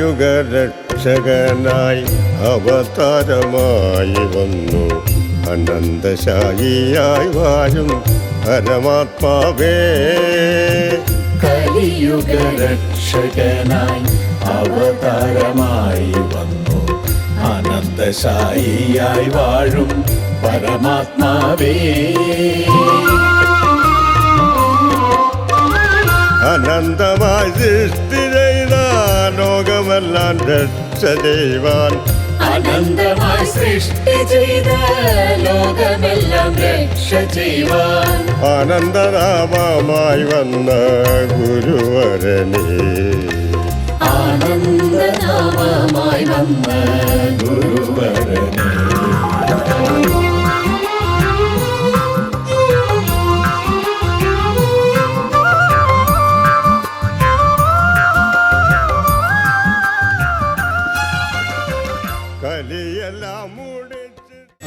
കലിയുഗരക്ഷകനായി അവതാരമായി വന്നു അനന്തശായിയായി വാഴും പരമാത്മാവേ. കലിയുഗരക്ഷകനായി അവതാരമായി വന്നു അനന്തശായിയായി വാഴും പരമാത്മാവേ. അനന്തമായി സൃഷ്ടി ചെയ്ത ലോകമെല്ലാം രക്ഷ ചെയ്യുവാൻ അനന്തമായി സൃഷ്ടി ചെയ്ത ലോകമെല്ലാം രക്ഷ ചെയ്യുവാൻ ആനന്ദനാമമായി വന്ന ഗുരുവരനേ. ആനന്ദനാമമായി വന്ന ഗുരുവരനേ.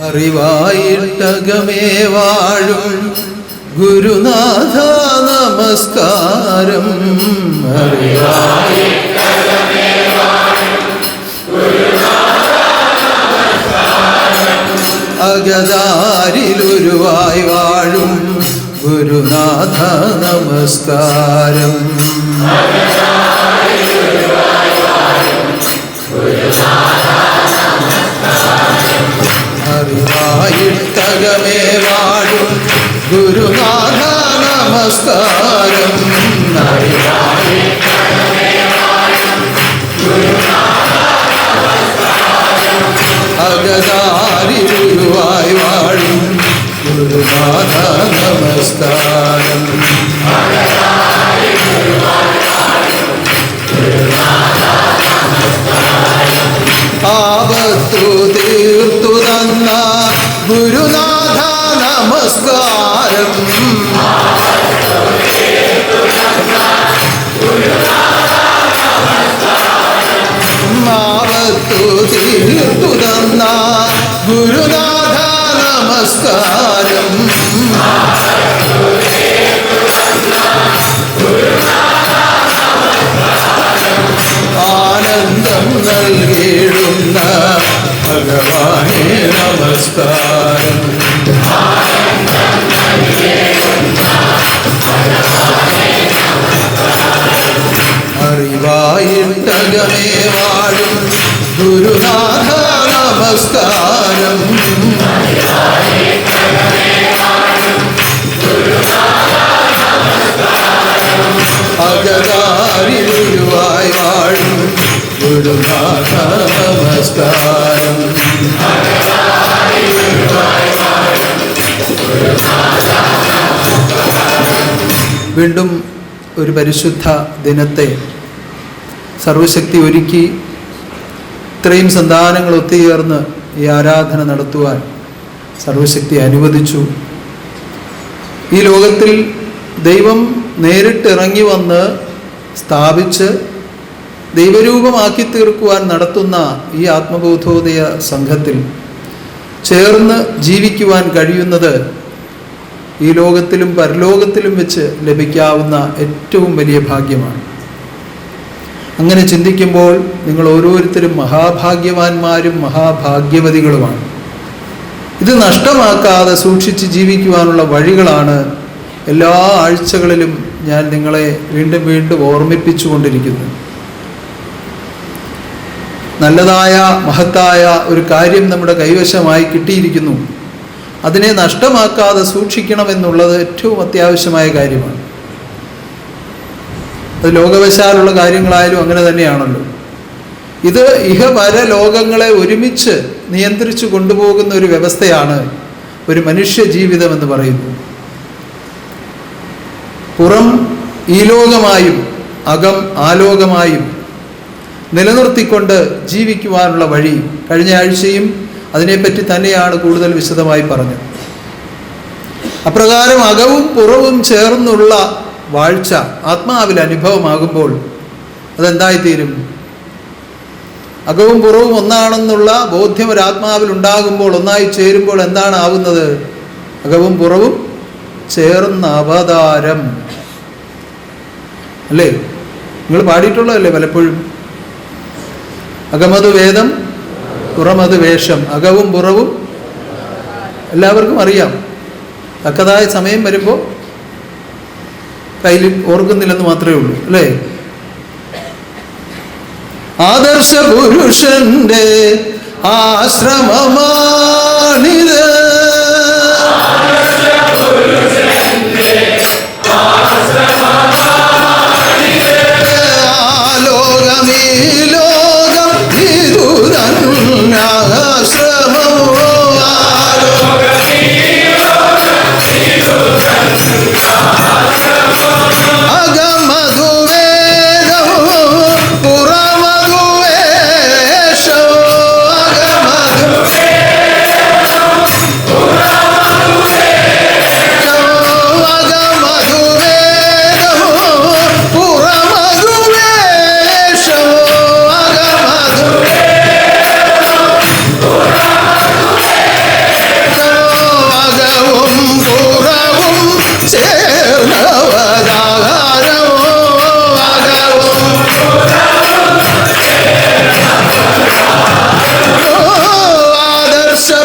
അറിവായിട്ടകമേ വാഴും ഗുരുനാഥ നമസ്കാരം. അറിവായിട്ടകമേ വാഴും ഗുരുനാഥ നമസ്കാരം. അഗതാരിലുരുവായി വാഴും ഗുരുനാഥ നമസ്കാരം. അറിവായിട്ടകമേ വാഴും ഗുരുനാഥ നമസ്കാരം. അഗതാരിലുരുവായി വാഴും ഗുരുനാഥ നമസ്കാരം. ആപത്തു തീർത്തു തന്ന ഗുരുനാഥ നമസ്കാരം. ആപത്തു തീർത്തു തന്ന ഗുരുനാഥ നമസ്കാരം. ആനന്ദം നൽകിയിടുന്ന ഭഗവാനേ നമസ്കാരം. അറിവായിട്ടകമേ വാഴും ഗുരുനാഥ നമസ്കാരം. അഗതാരിലുരുവായി വാഴും ഗുരുനാഥ നമസ്കാരം. വീണ്ടും ഒരു പരിശുദ്ധ ദിനത്തെ സർവശക്തി ഒരുക്കി ഇത്രയും സന്താനങ്ങൾ ഒത്തുചേർന്ന് ഈ ആരാധന നടത്തുവാൻ സർവശക്തി അനുവദിച്ചു. ഈ ലോകത്തിൽ ദൈവം നേരിട്ട് ഇറങ്ങി വന്ന് സ്ഥാപിച്ച് ദൈവരൂപമാക്കി തീർക്കുവാൻ നടത്തുന്ന ഈ ആത്മബോധോദയ സംഘത്തിൽ ചേർന്ന് ജീവിക്കുവാൻ കഴിയുന്നത് ഈ ലോകത്തിലും പരലോകത്തിലും വെച്ച് ലഭിക്കാവുന്ന ഏറ്റവും വലിയ ഭാഗ്യമാണ്. അങ്ങനെ ചിന്തിക്കുമ്പോൾ നിങ്ങൾ ഓരോരുത്തരും മഹാഭാഗ്യവാന്മാരും മഹാഭാഗ്യവതികളുമാണ്. ഇത് നഷ്ടമാക്കാതെ സൂക്ഷിച്ച് ജീവിക്കുവാനുള്ള വഴികളാണ് എല്ലാ ആഴ്ചകളിലും ഞാൻ നിങ്ങളെ വീണ്ടും വീണ്ടും ഓർമ്മിപ്പിച്ചുകൊണ്ടിരിക്കുന്നത്. നല്ലതായ മഹത്തായ ഒരു കാര്യം നമ്മുടെ കൈവശമായി കിട്ടിയിരിക്കുന്നു. അതിനെ നഷ്ടമാക്കാതെ സൂക്ഷിക്കണമെന്നുള്ളത് ഏറ്റവും അത്യാവശ്യമായ കാര്യമാണ്. അത് ലോകവശാലുള്ള കാര്യങ്ങളായാലും അങ്ങനെ തന്നെയാണല്ലോ. ഇത് ഇഹപര ലോകങ്ങളെ ഒരുമിച്ച് നിയന്ത്രിച്ചു കൊണ്ടുപോകുന്ന ഒരു വ്യവസ്ഥയാണ് ഒരു മനുഷ്യ ജീവിതം എന്ന് പറയുന്നത്. പുറം ഈ ലോകമായും അകം ആലോകമായും നിലനിർത്തിക്കൊണ്ട് ജീവിക്കുവാനുള്ള വഴി കഴിഞ്ഞ ആഴ്ചയും അതിനെപ്പറ്റി തന്നെയാണ് കൂടുതൽ വിശദമായി പറഞ്ഞത്. അപ്രകാരം അകവും പുറവും ചേർന്നുള്ള വാഴ്ച ആത്മാവിൽ അനുഭവമാകുമ്പോൾ അതെന്തായിത്തീരും? അകവും പുറവും ഒന്നാണെന്നുള്ള ബോധ്യം ഒരു ആത്മാവിൽ ഉണ്ടാകുമ്പോൾ, ഒന്നായി ചേരുമ്പോൾ എന്താണ് ആവുന്നത്? അകവും പുറവും ചേർന്ന അവതാരം. അല്ലേ? നിങ്ങൾ പാടിയിട്ടുള്ളതല്ലേ പലപ്പോഴും? അകമത് വേദം, പുറമത് വേഷം. അകവും പുറവും എല്ലാവർക്കും അറിയാം. തക്കതായ സമയം വരുമ്പോൾ കയ്യിൽ ഓർക്കുന്നില്ലെന്ന് മാത്രമേ ഉള്ളൂ, അല്ലേ? ആദർശ പുരുഷന്റെ ആശ്രമമാണിത്, ലോകമീ ലോകം ഇതു തന്നാശ്രമോ, അകമധുവേദമോ പുറമധുവേഷോ,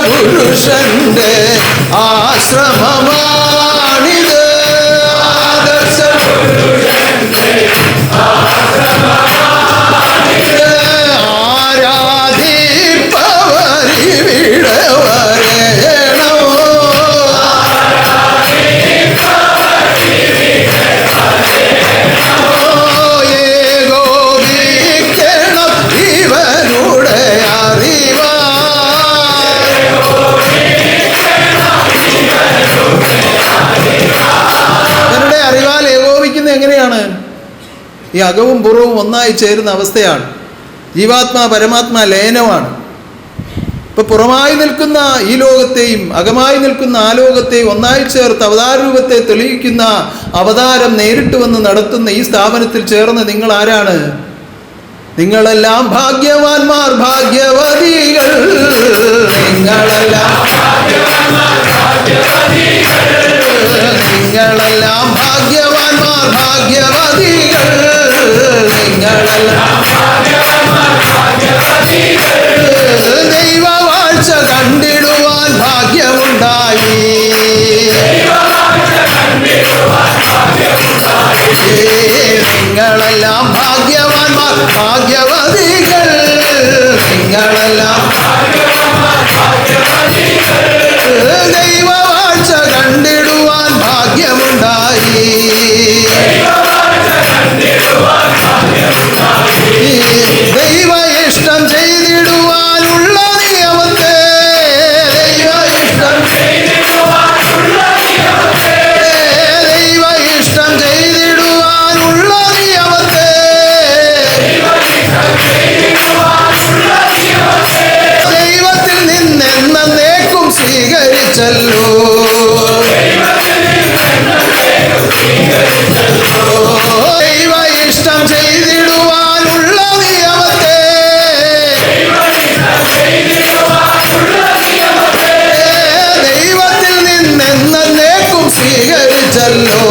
പുരുഷന്റെ ആശ്രമമാണിത്, ആദർശ ആരാധിപ്പവരിവിടെ വരേണോ, ഏകോപിക്കണം ഇവരുടെ അറിവാ, ഇവരുടെ അറിവാൽ ഏകോപിക്കുന്നത് എങ്ങനെയാണ്? ഈ അകവും പുറവും ഒന്നായി ചേരുന്ന അവസ്ഥയാണ്. ജീവാത്മാ പരമാത്മാ ലയനമാണ്. ഇപ്പൊ പുറമായി നിൽക്കുന്ന ഈ ലോകത്തെയും അകമായി നിൽക്കുന്ന ആ ലോകത്തെയും ഒന്നായി ചേർത്ത് അവതാര രൂപത്തെ തെളിയിക്കുന്ന അവതാരം നേരിട്ട് വന്ന് നടത്തുന്ന ഈ സ്ഥാപനത്തിൽ ചേർന്ന് നിങ്ങൾ ആരാണ്? നിങ്ങളെല്ലാം ഭാഗ്യവാന്മാർ, ഭാഗ്യവതികൾ. നിങ്ങളെല്ലാം നിങ്ങളെല്ലാം ഭാഗ്യവാന്മാർ, ഭാഗ്യവതികൾ. നിങ്ങളെല്ലാം ദൈവവാഴ്ച കണ്ടിടുവാൻ ഭാഗ്യമുണ്ടായി, നിങ്ങളെല്ലാം ഭാഗ്യവാന്മാർ, ഭാഗ്യവതികൾ. നിങ്ങളെല്ലാം ദൈവവാഴ്ച കണ്ടിടുവാൻ ഭാഗ്യമുണ്ടായി, ദൈവ ഇഷ്ടം ചെയ്തിടുവാനുള്ള നിയമത്തെ, ദൈവ ഇഷ്ടം ദൈവ ഇഷ്ടം ചെയ്തിടുവാനുള്ള നിയമത്തെ, ദൈവത്തിൽ നിന്നെന്നേക്കും സ്വീകരിച്ചല്ലോ, ദൈവ ഇഷ്ടം ചെയ്തിടുവാനുള്ള നിയമത്തെ, ദൈവത്തിൽ നിന്നെന്നേക്കും സ്വീകരിച്ചല്ലോ,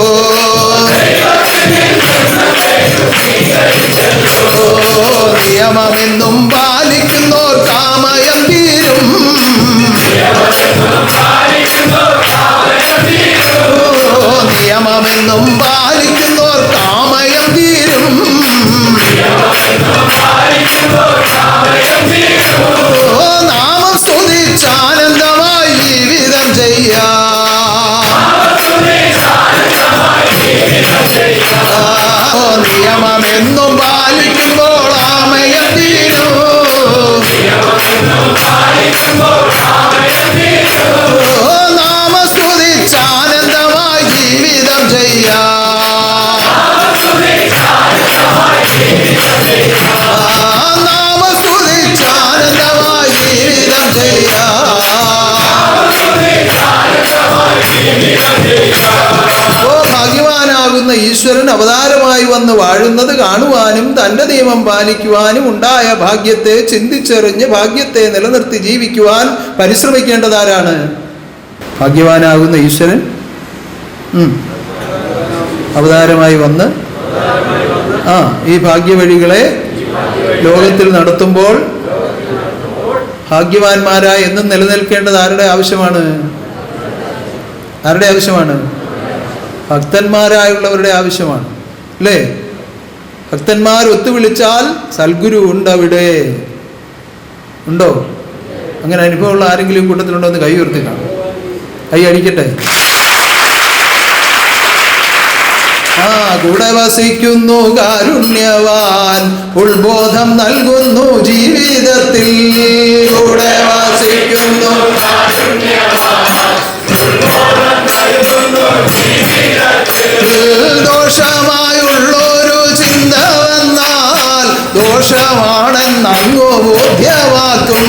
നിയമമെന്നും പാലിക്കുന്നോർ കാമയം തീരും, നിയമമെന്നും പാലിക്കുന്നോർ കാമയം തീരും, നാമം സ്തുതിച്ചാനന്ദമായി ജീവിതം ചെയ്യാം, നിയമമെന്നും പാലിക്കുമ്പോൾ ആമയം തീരും, നാമം സ്തുതിച്ചാനന്ദമായി ജീവിതം ചെയ്യാം, നാമം സ്തുതിച്ചാനന്ദമായി ജീവിതം ചെയ്യാം. ഓ ഭാഗ്യവാനാകുന്ന ഈശ്വരൻ അവതാരമായി വന്ന് വാഴുന്നത് കാണുവാനും തൻ്റെ നിയമം പാലിക്കുവാനും ഉണ്ടായ ഭാഗ്യത്തെ ചിന്തിച്ചെറിഞ്ഞ് ഭാഗ്യത്തെ നിലനിർത്തി ജീവിക്കുവാൻ പരിശ്രമിക്കേണ്ടതാരാണ്? ഭാഗ്യവാനാകുന്ന ഈശ്വരൻ അവതാരമായി വന്ന് ഈ ഭാഗ്യവഴികളെ ലോകത്തിൽ നടത്തുമ്പോൾ ഭാഗ്യവാന്മാരായി എന്നും നിലനിൽക്കേണ്ടത് ആരുടെ ആവശ്യമാണ്? ആരുടെ ആവശ്യമാണ്? ഭക്തന്മാരായുള്ളവരുടെ ആവശ്യമാണ്, അല്ലേ? ഭക്തന്മാർ ഒത്തുവിളിച്ചാൽ സൽഗുരു ഉണ്ടവിടെ. ഉണ്ടോ? അങ്ങനെ അനുഭവമുള്ള ആരെങ്കിലും കൂട്ടത്തിലുണ്ടോ എന്ന് കൈ ഉയർത്തി കാണും. കൈ അടിക്കട്ടെ. കൂടെ വസിക്കുന്നു കാരുണ്യവാൻ, ഉൾബോധം നൽകുന്നു ജീവിതത്തിൽ. കൂടെ വസിക്കുന്നു ദോഷമായുള്ളൊരു ചിന്ത വന്നാൽ ദോഷമാണെന്നങ്ങു ബോധ്യമാക്കും.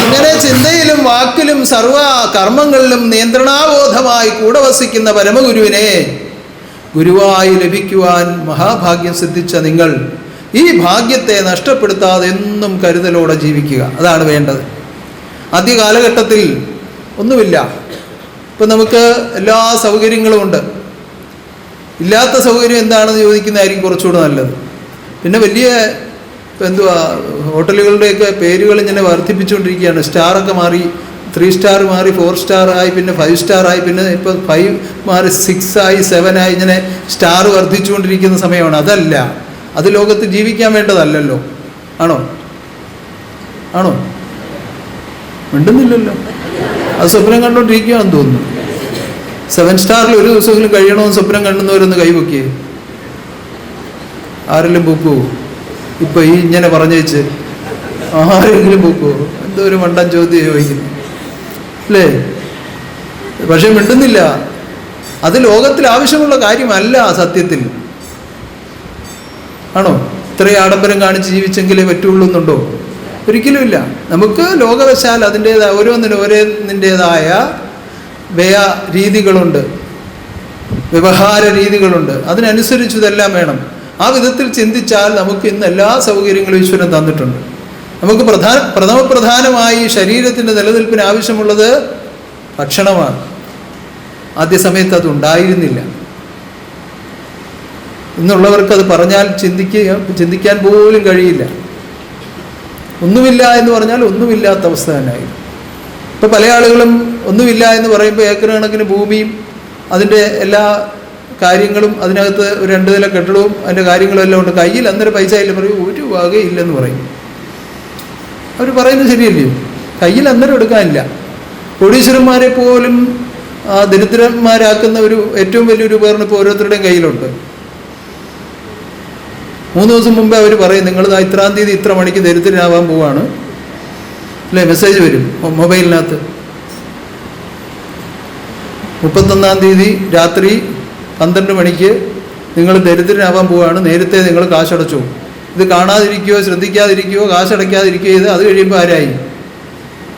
ഇങ്ങനെ ചിന്തയിലും വാക്കിലും സർവ കർമ്മങ്ങളിലും നിയന്ത്രണാബോധമായി കൂടെ വസിക്കുന്ന പരമഗുരുവിനെ ഗുരുവായി ലഭിക്കുവാൻ മഹാഭാഗ്യം സിദ്ധിച്ച നിങ്ങൾ ഈ ഭാഗ്യത്തെ നഷ്ടപ്പെടുത്താതെ എന്നും കരുതലോടെ ജീവിക്കുക. അതാണ് വേണ്ടത്. ആദ്യ കാലഘട്ടത്തിൽ ഒന്നുമില്ല. ഇപ്പം നമുക്ക് എല്ലാ സൗകര്യങ്ങളും ഉണ്ട്. ഇല്ലാത്ത സൗകര്യം എന്താണെന്ന് ചോദിക്കുന്നതായിരിക്കും കുറച്ചുകൂടെ നല്ലത്. പിന്നെ വലിയ എന്തുവാ ഹോട്ടലുകളുടെയൊക്കെ പേരുകൾ ഇങ്ങനെ വർദ്ധിപ്പിച്ചുകൊണ്ടിരിക്കുകയാണ്. സ്റ്റാറൊക്കെ മാറി 3 സ്റ്റാർ മാറി 4 സ്റ്റാർ ആയി, പിന്നെ 5 സ്റ്റാർ ആയി, പിന്നെ ഇപ്പോൾ 5 മാറി 6 ആയി 7 ആയി, ഇങ്ങനെ സ്റ്റാർ വർദ്ധിച്ചുകൊണ്ടിരിക്കുന്ന സമയമാണ്. അതല്ല, അത് ലോകത്ത് ജീവിക്കാൻ വേണ്ടതല്ലല്ലോ. ആണോ? ആണോ? മിണ്ടുന്നില്ലല്ലോ. അത് സ്വപ്നം കണ്ടുകൊണ്ടിരിക്കുകയാണെന്ന് തോന്നുന്നു. 7 സ്റ്റാറിൽ ഒരു ദിവസമെങ്കിലും കഴിയണമെന്ന് സ്വപ്നം കണ്ടുന്നവരൊന്ന് കൈവയ്ക്കേ. ആരെങ്കിലും പൊക്കുവോ? ഇപ്പം ഈ ഇങ്ങനെ പറഞ്ഞേച്ച് ആരെങ്കിലും പൊക്കുവോ? എന്തോ ഒരു മണ്ടൻ ചോദ്യം ചോദിക്കുന്നു, അല്ലേ? പക്ഷെ മിണ്ടുന്നില്ല. അത് ലോകത്തിൽ ആവശ്യമുള്ള കാര്യമല്ല സത്യത്തിൽ. ആണോ? ഇത്രയും ആഡംബരം കാണിച്ച് ജീവിച്ചെങ്കിലേ പറ്റുള്ളൂ എന്നുണ്ടോ? ഒരിക്കലുമില്ല. നമുക്ക് ലോകവശാൽ അതിൻ്റേതായ ഓരോന്നിൻ്റേതായ വ്യയ രീതികളുണ്ട്, വ്യവഹാര രീതികളുണ്ട്. അതിനനുസരിച്ച് ഇതെല്ലാം വേണം. ആ വിധത്തിൽ ചിന്തിച്ചാൽ നമുക്ക് ഇന്ന് എല്ലാ സൗകര്യങ്ങളും ഈശ്വരൻ തന്നിട്ടുണ്ട്. നമുക്ക് പ്രധാനമായി ശരീരത്തിൻ്റെ നിലനിൽപ്പിന് ആവശ്യമുള്ളത് ഭക്ഷണമാണ്. ആദ്യ സമയത്ത് അതുണ്ടായിരുന്നില്ല. ഇന്നുള്ളവർക്ക് അത് പറഞ്ഞാൽ ചിന്തിക്കാൻ പോലും കഴിയില്ല. ഒന്നുമില്ല എന്ന് പറഞ്ഞാൽ ഒന്നുമില്ലാത്ത അവസ്ഥ തന്നെയായി. ഇപ്പോൾ പല ആളുകളും ഒന്നുമില്ല എന്ന് പറയുമ്പോൾ ഏക്കർ കണക്കിന് ഭൂമിയും അതിൻ്റെ എല്ലാ കാര്യങ്ങളും, അതിനകത്ത് ഒരു 2 നില കെട്ടിടവും അതിൻ്റെ കാര്യങ്ങളും എല്ലാം ഉണ്ട്. കയ്യിൽ അന്നേരം പൈസ ഇല്ല പറയും, ഒരു വകയില്ലെന്ന് പറയും. അവർ പറയുന്നത് ശരിയല്ലയോ? കയ്യിൽ അന്നേരം എടുക്കാനില്ല. കോടീശ്വരന്മാരെ പോലും ദരിദ്രന്മാരാക്കുന്ന ഒരു ഏറ്റവും വലിയൊരു ഉപകരണം ഇപ്പോൾ ഓരോരുത്തരുടെയും കയ്യിലുണ്ട്. 3 ദിവസം മുമ്പേ അവർ പറയും, നിങ്ങൾ ഇത്രാം തീയതി ഇത്ര മണിക്ക് ദരിദ്രനാവാൻ പോവാണ്, അല്ലേ? മെസ്സേജ് വരും മൊബൈലിനകത്ത്. 31-ാം തീയതി രാത്രി 12 മണിക്ക് നിങ്ങൾ ദരിദ്രനാവാൻ പോവുകയാണ്, നേരത്തെ നിങ്ങൾ കാശടച്ചു. ഇത് കാണാതിരിക്കുകയോ ശ്രദ്ധിക്കാതിരിക്കുകയോ കാശടയ്ക്കാതിരിക്കുകയോ ചെയ്ത് അത് കഴിയുമ്പോൾ ആരായി?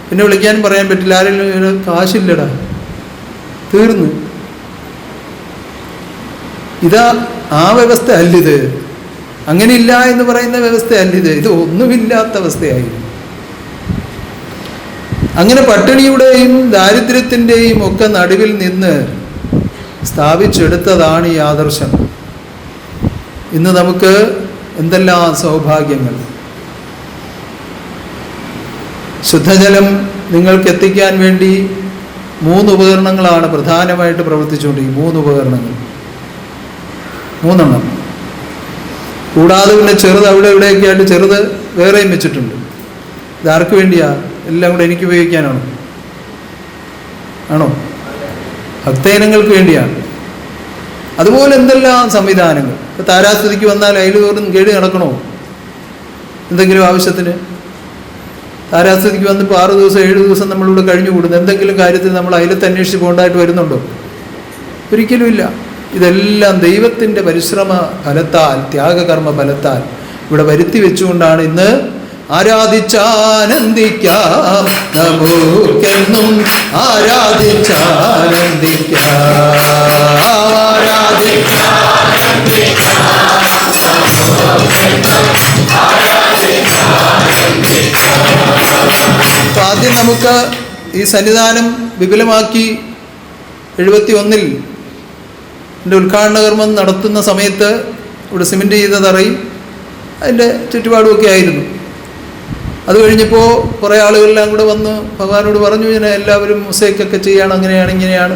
പിന്നെ വിളിക്കാനും പറയാൻ പറ്റില്ല. ആരെങ്കിലും കാശില്ലടാ, തീർന്നു. ഇതാ ആ വ്യവസ്ഥ അല്ലിത്. അങ്ങനെയില്ല എന്ന് പറയുന്ന വ്യവസ്ഥ അല്ലിത്. ഇത് ഒന്നുമില്ലാത്ത അവസ്ഥയായി. അങ്ങനെ പട്ടിണിയുടെയും ദാരിദ്ര്യത്തിൻ്റെയും ഒക്കെ നടുവിൽ നിന്ന് സ്ഥാപിച്ചെടുത്തതാണ് ഈ ആദർശം. ഇന്ന് നമുക്ക് എന്തെല്ലാം സൗഭാഗ്യങ്ങൾ. ശുദ്ധജലം നിങ്ങൾക്ക് എത്തിക്കാൻ വേണ്ടി 3 ഉപകരണങ്ങളാണ് പ്രധാനമായിട്ട് പ്രവർത്തിച്ചുകൊണ്ടിരിക്കുന്നത്. 3 ഉപകരണങ്ങൾ, 3 എണ്ണം. കൂടാതെ പിന്നെ ചെറുത് അവിടെ ഇവിടെയൊക്കെ ആയിട്ട് ചെറുത് വേറെയും വെച്ചിട്ടുണ്ട്. ഇതാർക്ക് വേണ്ടിയാ? എല്ലാം കൂടെ എനിക്ക് ഉപയോഗിക്കാനാണോ? ആണോ? ഭക്തജനങ്ങൾക്ക് വേണ്ടിയാണ്. അതുപോലെ എന്തെല്ലാം സംവിധാനങ്ങൾ. ഇപ്പോൾ താരാസ്തുതിക്ക് വന്നാൽ അതിൽ തോറും കേടി നടക്കണോ? എന്തെങ്കിലും ആവശ്യത്തിന് താരാസ്തുതിക്ക് വന്നിപ്പോൾ 6 ദിവസം 7 ദിവസം നമ്മളിവിടെ കഴിഞ്ഞു കൂടുന്നു. എന്തെങ്കിലും കാര്യത്തിൽ നമ്മൾ അതിലത്ത് അന്വേഷിച്ച് പോകേണ്ടതായിട്ട് വരുന്നുണ്ടോ? ഒരിക്കലുമില്ല. ഇതെല്ലാം ദൈവത്തിൻ്റെ പരിശ്രമ ഫലത്താൽ, ത്യാഗകർമ്മ ഫലത്താൽ ഇവിടെ വരുത്തി വെച്ചുകൊണ്ടാണ് ഇന്ന് ആരാധിച്ചാനന്ദിക്കാം, നമുക്കെന്നും ആരാധിച്ചാനന്ദിക്കാം, ആദ്യം നമുക്ക് ഈ സന്നിധാനം വിപുലമാക്കി 71 എൻ്റെ ഉദ്ഘാടന കർമ്മം നടത്തുന്ന സമയത്ത് ഇവിടെ സിമെൻറ്റ് ചെയ്ത തറയും അതിൻ്റെ ചുറ്റുപാടുമൊക്കെ ആയിരുന്നു. അത് കഴിഞ്ഞപ്പോൾ കുറേ ആളുകളെല്ലാം കൂടെ വന്ന് ഭഗവാനോട് പറഞ്ഞു, ഇങ്ങനെ എല്ലാവരും മൊസൈക്കൊക്കെ ചെയ്യണം, അങ്ങനെയാണ് ഇങ്ങനെയാണ്.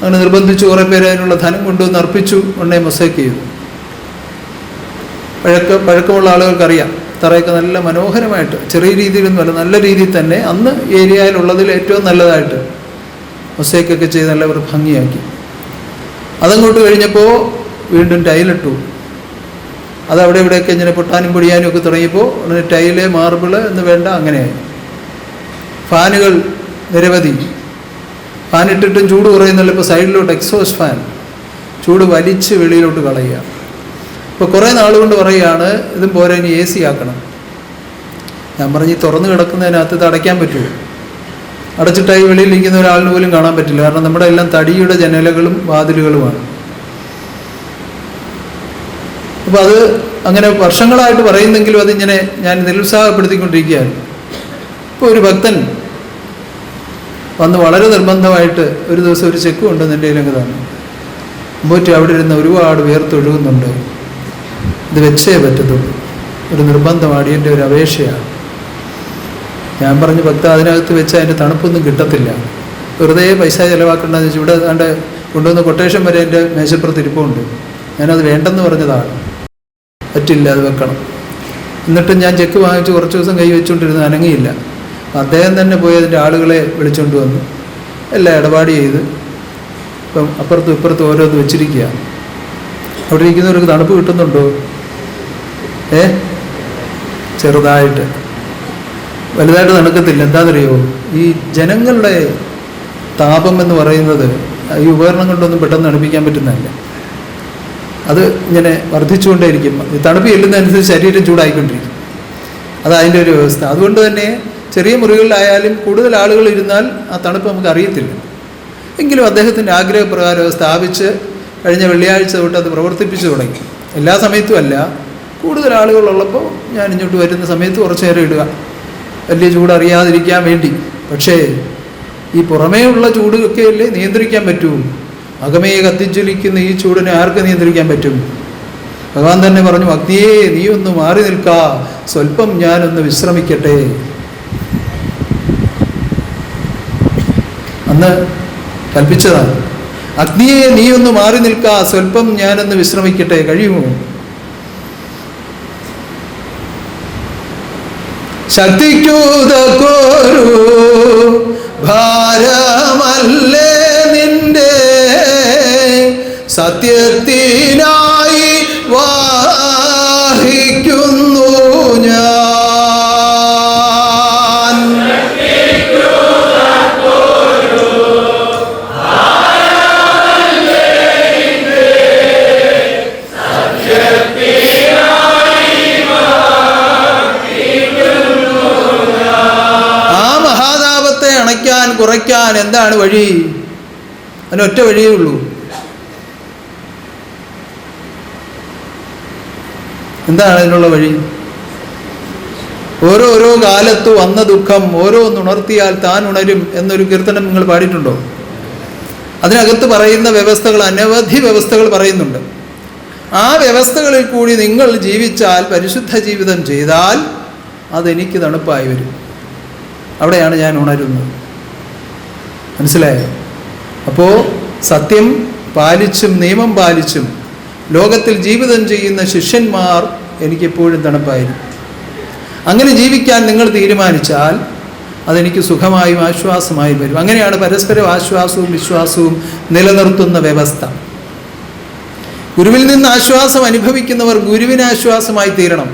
അങ്ങനെ നിർബന്ധിച്ചു. കുറേ പേര് അതിനുള്ള ധനം കൊണ്ടുവന്ന് അർപ്പിച്ചു. ഉടനെ മൊസൈക്ക് ചെയ്തു. പഴക്കമുള്ള ആളുകൾക്കറിയാം, തറയൊക്കെ നല്ല മനോഹരമായിട്ട്, ചെറിയ രീതിയിലൊന്നുമല്ല, നല്ല രീതിയിൽ തന്നെ അന്ന് ഏരിയയിലുള്ളതിൽ ഏറ്റവും നല്ലതായിട്ട് മൊസൈക്കൊക്കെ ചെയ്ത് നല്ല ഭംഗിയാക്കി. അതങ്ങോട്ട് കഴിഞ്ഞപ്പോൾ വീണ്ടും ടൈലിട്ടു. അതവിടെ ഇവിടെയൊക്കെ ഇങ്ങനെ പൊട്ടാനും പൊടിയാനും ഒക്കെ തുടങ്ങിയപ്പോൾ ഉടനെ ടൈല്, മാർബിള് എന്ന് വേണ്ട, അങ്ങനെയായി. ഫാനുകൾ നിരവധി. ഫാൻ ഇട്ടിട്ടും ചൂട് കുറയുന്നില്ല. ഇപ്പോൾ സൈഡിലോട്ട് എക്സോസ്റ്റ് ഫാൻ, ചൂട് വലിച്ച് വെളിയിലോട്ട് കളയുക. ഇപ്പോൾ കുറേ നാളുകൊണ്ട് പറയുകയാണ്, ഇതും പോരെ ഇനി AC ആക്കണം. ഞാൻ പറഞ്ഞ് തുറന്ന് കിടക്കുന്നതിനകത്ത് ഇത് അടയ്ക്കാൻ പറ്റുമോ? അടച്ചിട്ടായി വെളിയിലിരിക്കുന്ന ഒരാളിന് പോലും കാണാൻ പറ്റില്ല. കാരണം നമ്മുടെ എല്ലാം തടിയുടെ ജനലുകളും വാതിലുകളുമാണ്. അപ്പോൾ അത് അങ്ങനെ വർഷങ്ങളായിട്ട് പറയുന്നെങ്കിലും അതിങ്ങനെ ഞാൻ നിരുത്സാഹപ്പെടുത്തിക്കൊണ്ടിരിക്കുകയാണ്. ഇപ്പോൾ ഒരു ഭക്തൻ വന്ന് വളരെ നിർബന്ധമായിട്ട് ഒരു ദിവസം ഒരു ചെക്ക് കൊണ്ടുവന്ന് എൻ്റെ കയ്യിലങ്ങ് തന്നെ പോയിട്ട് അവിടെ ഇരുന്ന് ഒരുപാട് വേർത്തൊഴുകുന്നുണ്ട്, ഇത് വെച്ചേ പറ്റത്തുള്ളൂ, ഒരു നിർബന്ധമാണ്, എൻ്റെ ഒരു അപേക്ഷയാണ്. ഞാൻ പറഞ്ഞു, ഭക്ത അതിനകത്ത് വെച്ച് അതിൻ്റെ തണുപ്പൊന്നും കിട്ടത്തില്ല, വെറുതെ പൈസ ചിലവാക്കേണ്ടതെന്ന് വെച്ചാൽ ഇവിടെ അതിൻ്റെ കൊണ്ടുവന്ന കൊട്ടേഷൻ വരെ എൻ്റെ മേശപ്പുറത്ത് ഇരിപ്പുണ്ട്. ഞാനത് വേണ്ടെന്ന് പറഞ്ഞതാണ്. പറ്റില്ല, അത് വെക്കണം. എന്നിട്ടും ഞാൻ ചെക്ക് വാങ്ങിച്ച് കുറച്ച് ദിവസം കൈ വെച്ചുകൊണ്ടിരുന്ന് അനങ്ങിയില്ല. അദ്ദേഹം തന്നെ പോയി അതിൻ്റെ ആളുകളെ വിളിച്ചുകൊണ്ട് വന്നു, എല്ലാം ഇടപാട് ചെയ്ത് ഇപ്പം അപ്പുറത്തും ഇപ്പുറത്തും ഓരോന്ന് വെച്ചിരിക്കുക. അവിടെ ഇരിക്കുന്നവർക്ക് തണുപ്പ് കിട്ടുന്നുണ്ടോ? ചെറുതായിട്ട്, വലുതായിട്ട് തണുക്കത്തില്ല. എന്താണെന്നറിയോ, ഈ ജനങ്ങളുടെ താപം എന്ന് പറയുന്നത് ഈ ഉപകരണം കൊണ്ടൊന്നും പെട്ടെന്ന് തണുപ്പിക്കാൻ പറ്റുന്നതല്ല. അത് ഇങ്ങനെ വർദ്ധിച്ചുകൊണ്ടേയിരിക്കും. തണുപ്പ് ചെല്ലുന്നതനുസരിച്ച് ശരീരം ചൂടായിക്കൊണ്ടിരിക്കും. അതതിൻ്റെ ഒരു വ്യവസ്ഥ. അതുകൊണ്ട് തന്നെ ചെറിയ മുറികളിലായാലും കൂടുതൽ ആളുകൾ ഇരുന്നാൽ ആ തണുപ്പ് നമുക്ക് അറിയത്തില്ല. എങ്കിലും അദ്ദേഹത്തിൻ്റെ ആഗ്രഹപ്രകാരം സ്ഥാപിച്ച് കഴിഞ്ഞ വെള്ളിയാഴ്ച തൊട്ട് അത് പ്രവർത്തിപ്പിച്ചു തുടങ്ങി. എല്ലാ സമയത്തും അല്ല, കൂടുതൽ ആളുകളുള്ളപ്പോൾ ഞാൻ ഇങ്ങോട്ട് വരുന്ന സമയത്ത് കുറച്ച് നേരം ഇടുക, വലിയ ചൂട് അറിയാതിരിക്കാൻ വേണ്ടി. പക്ഷേ ഈ പുറമേ ഉള്ള ചൂടൊക്കെ അല്ലേ നിയന്ത്രിക്കാൻ പറ്റൂ. അകമേ കത്തിജ്വലിക്കുന്ന ഈ ചൂടിനെ ആർക്ക് നിയന്ത്രിക്കാൻ പറ്റും? ഭഗവാൻ തന്നെ പറഞ്ഞു, അഗ്നിയേ നീ ഒന്ന് മാറി നിൽക്കാ, സ്വല്പം ഞാനൊന്ന് വിശ്രമിക്കട്ടെ. അന്ന് കൽപ്പിച്ചതാണ്, അഗ്നിയെ നീ ഒന്ന് മാറി നിൽക്കാ, സ്വല്പം ഞാനൊന്ന് വിശ്രമിക്കട്ടെ. കഴിയുമോ? ശക്തിക്കൂതക്കൊരു ഭാരമല്ലേ നിന്റെ, സത്യത്തിനായി വാഹിക്കുന്നു ഞാൻ. കുറയ്ക്കാൻ എന്താണ് വഴി? അതിനൊറ്റ വഴിയേ ഉള്ളൂ. എന്താണ് അതിനുള്ള വഴി? ഓരോരോ കാലത്തു വന്ന ദുഃഖം ഓരോന്നുണർത്തിയാൽ താൻ ഉണരും എന്നൊരു കീർത്തനം നിങ്ങൾ പാടിയിട്ടുണ്ടോ? അതിനകത്ത് പറയുന്ന വ്യവസ്ഥകൾ, അനവധി വ്യവസ്ഥകൾ പറയുന്നുണ്ട്. ആ വ്യവസ്ഥകളിൽ കൂടി നിങ്ങൾ ജീവിച്ചാൽ, പരിശുദ്ധ ജീവിതം ചെയ്താൽ അതെനിക്ക് തണുപ്പായി വരും. അവിടെയാണ് ഞാൻ ഉണരുന്നത്. മനസ്സിലായോ? അപ്പോൾ സത്യം പാലിച്ചും നിയമം പാലിച്ചും ലോകത്തിൽ ജീവിതം ചെയ്യുന്ന ശിഷ്യന്മാർ എനിക്കെപ്പോഴും തണുപ്പായിരുന്നു. അങ്ങനെ ജീവിക്കാൻ നിങ്ങൾ തീരുമാനിച്ചാൽ അതെനിക്ക് സുഖമായും ആശ്വാസമായും വരും. അങ്ങനെയാണ് പരസ്പരം ആശ്വാസവും വിശ്വാസവും നിലനിർത്തുന്ന വ്യവസ്ഥ. ഗുരുവിൽ നിന്ന് ആശ്വാസം അനുഭവിക്കുന്നവർ ഗുരുവിന് ആശ്വാസമായി തീരണം.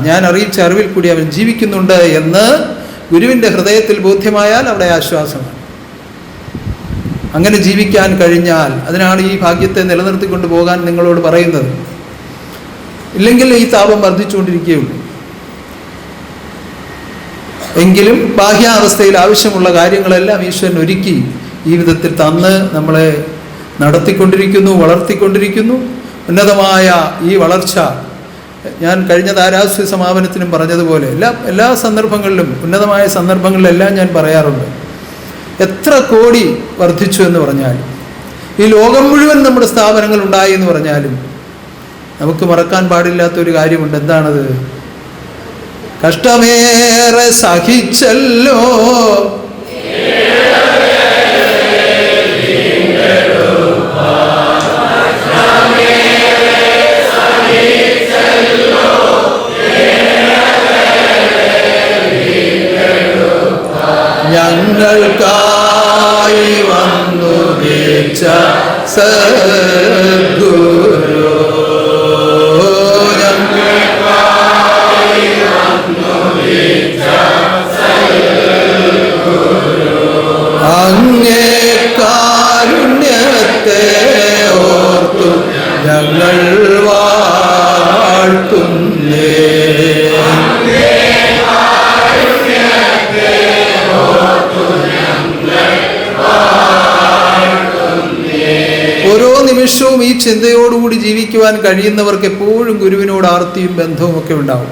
ഞാൻ അറിയിച്ച അറിവിൽ കൂടി അവൻ ജീവിക്കുന്നുണ്ട് എന്ന് ഗുരുവിൻ്റെ ഹൃദയത്തിൽ ബോധ്യമായാൽ അവിടെ ആശ്വാസമാണ്. അങ്ങനെ ജീവിക്കാൻ കഴിഞ്ഞാൽ, അതിനാണ് ഈ ഭാഗ്യത്തെ നിലനിർത്തിക്കൊണ്ട് പോകാൻ നിങ്ങളോട് പറയുന്നത്. ഇല്ലെങ്കിൽ ഈ താപം വർദ്ധിച്ചുകൊണ്ടിരിക്കുകയുള്ളൂ. എങ്കിലും ബാഹ്യാവസ്ഥയിൽ ആവശ്യമുള്ള കാര്യങ്ങളെല്ലാം ഈശ്വരൻ ഒരുക്കി ജീവിതത്തിൽ തന്ന് നമ്മളെ നടത്തിക്കൊണ്ടിരിക്കുന്നു, വളർത്തിക്കൊണ്ടിരിക്കുന്നു. ഉന്നതമായ ഈ വളർച്ച ഞാൻ കഴിഞ്ഞ താരാശ്രീ സമാപനത്തിനും പറഞ്ഞതുപോലെ എല്ലാ സന്ദർഭങ്ങളിലും, ഉന്നതമായ സന്ദർഭങ്ങളിലെല്ലാം ഞാൻ പറയാറുണ്ട്, എത്ര കോടി വർദ്ധിച്ചു എന്ന് പറഞ്ഞാലും, ഈ ലോകം മുഴുവൻ നമ്മുടെ സ്ഥാപനങ്ങൾ ഉണ്ടായി എന്ന് പറഞ്ഞാലും നമുക്ക് മറക്കാൻ പാടില്ലാത്തൊരു കാര്യമുണ്ട്. എന്താണത്? കഷ്ടമേറെ സഹിച്ചല്ലോ ഞങ്ങൾക്കായി വന്നു വീഴ്ച സദ്ഗുരു. അങ്ങേ കാരുണ്യത്തെ ഓർത്തു ഞങ്ങൾ വാഴ്ത്തുന്നേ. ഓരോ നിമിഷവും ഈ ചിന്തയോടുകൂടി ജീവിക്കുവാൻ കഴിയുന്നവർക്ക് എപ്പോഴും ഗുരുവിനോട് ആർത്തിയും ബന്ധവും ഒക്കെ ഉണ്ടാവും.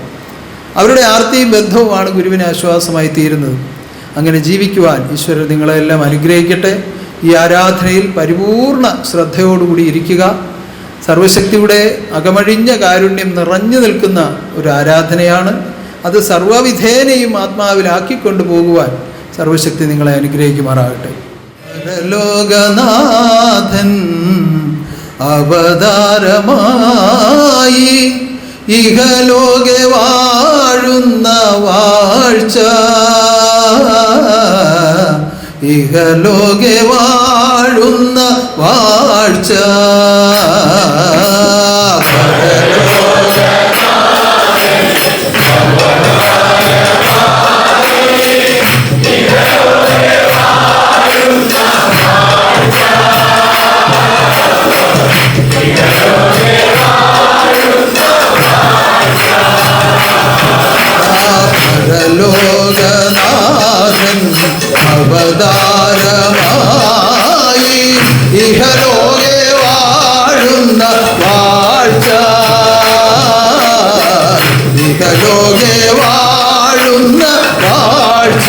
അവരുടെ ആർത്തിയും ബന്ധവുമാണ് ഗുരുവിന് ആശ്വാസമായി തീരുന്നത്. അങ്ങനെ ജീവിക്കുവാൻ ഈശ്വരൻ നിങ്ങളെല്ലാം അനുഗ്രഹിക്കട്ടെ. ഈ ആരാധനയിൽ പരിപൂർണ ശ്രദ്ധയോടുകൂടി ഇരിക്കുക. സർവശക്തിയുടെ അകമഴിഞ്ഞ കാരുണ്യം നിറഞ്ഞു നിൽക്കുന്ന ഒരു ആരാധനയാണ്. അത് സർവവിധേനയും ആത്മാവിലാക്കിക്കൊണ്ടു പോകുവാൻ സർവശക്തി നിങ്ങളെ അനുഗ്രഹിക്കുമാറാകട്ടെ. ലോകനാഥൻ അവതാരമായി ഇഹലോകെ വാഴുന്ന വാഴ്ച, ഇഹലോകെ വാഴുന്ന വാഴ്ച. ലോകനാഥൻ അവതാരമായി ഇഹലോകെ വാഴുന്ന വാഴ്ച, ഇഹലോകെ വാഴുന്ന വാഴ്ച.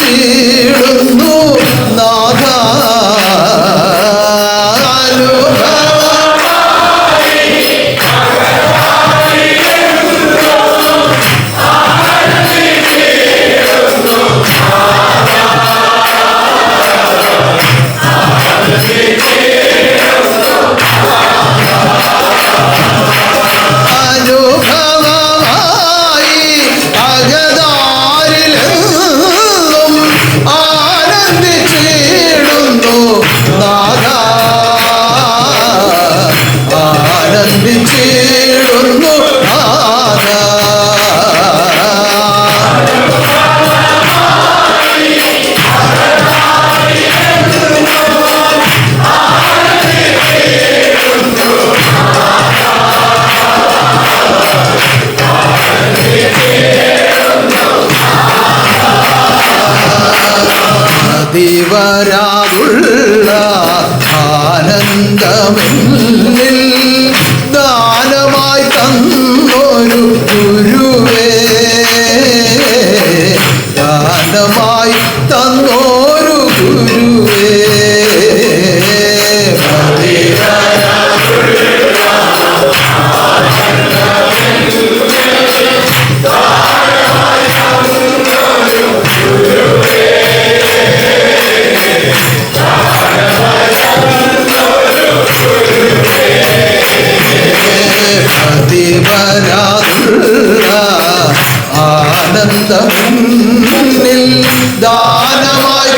ആനന്ദിച്ചിടുന്നു നാഥ. ദിവരാവുള്ള ആനന്ദമെന്നിൽ ദാനമായി തന്നൊരു ഗുരുവേ, ദാനമായി തന്നൊരു ഗുരുവേ. ആനന്ദമെന്നിൽ ദാനമായി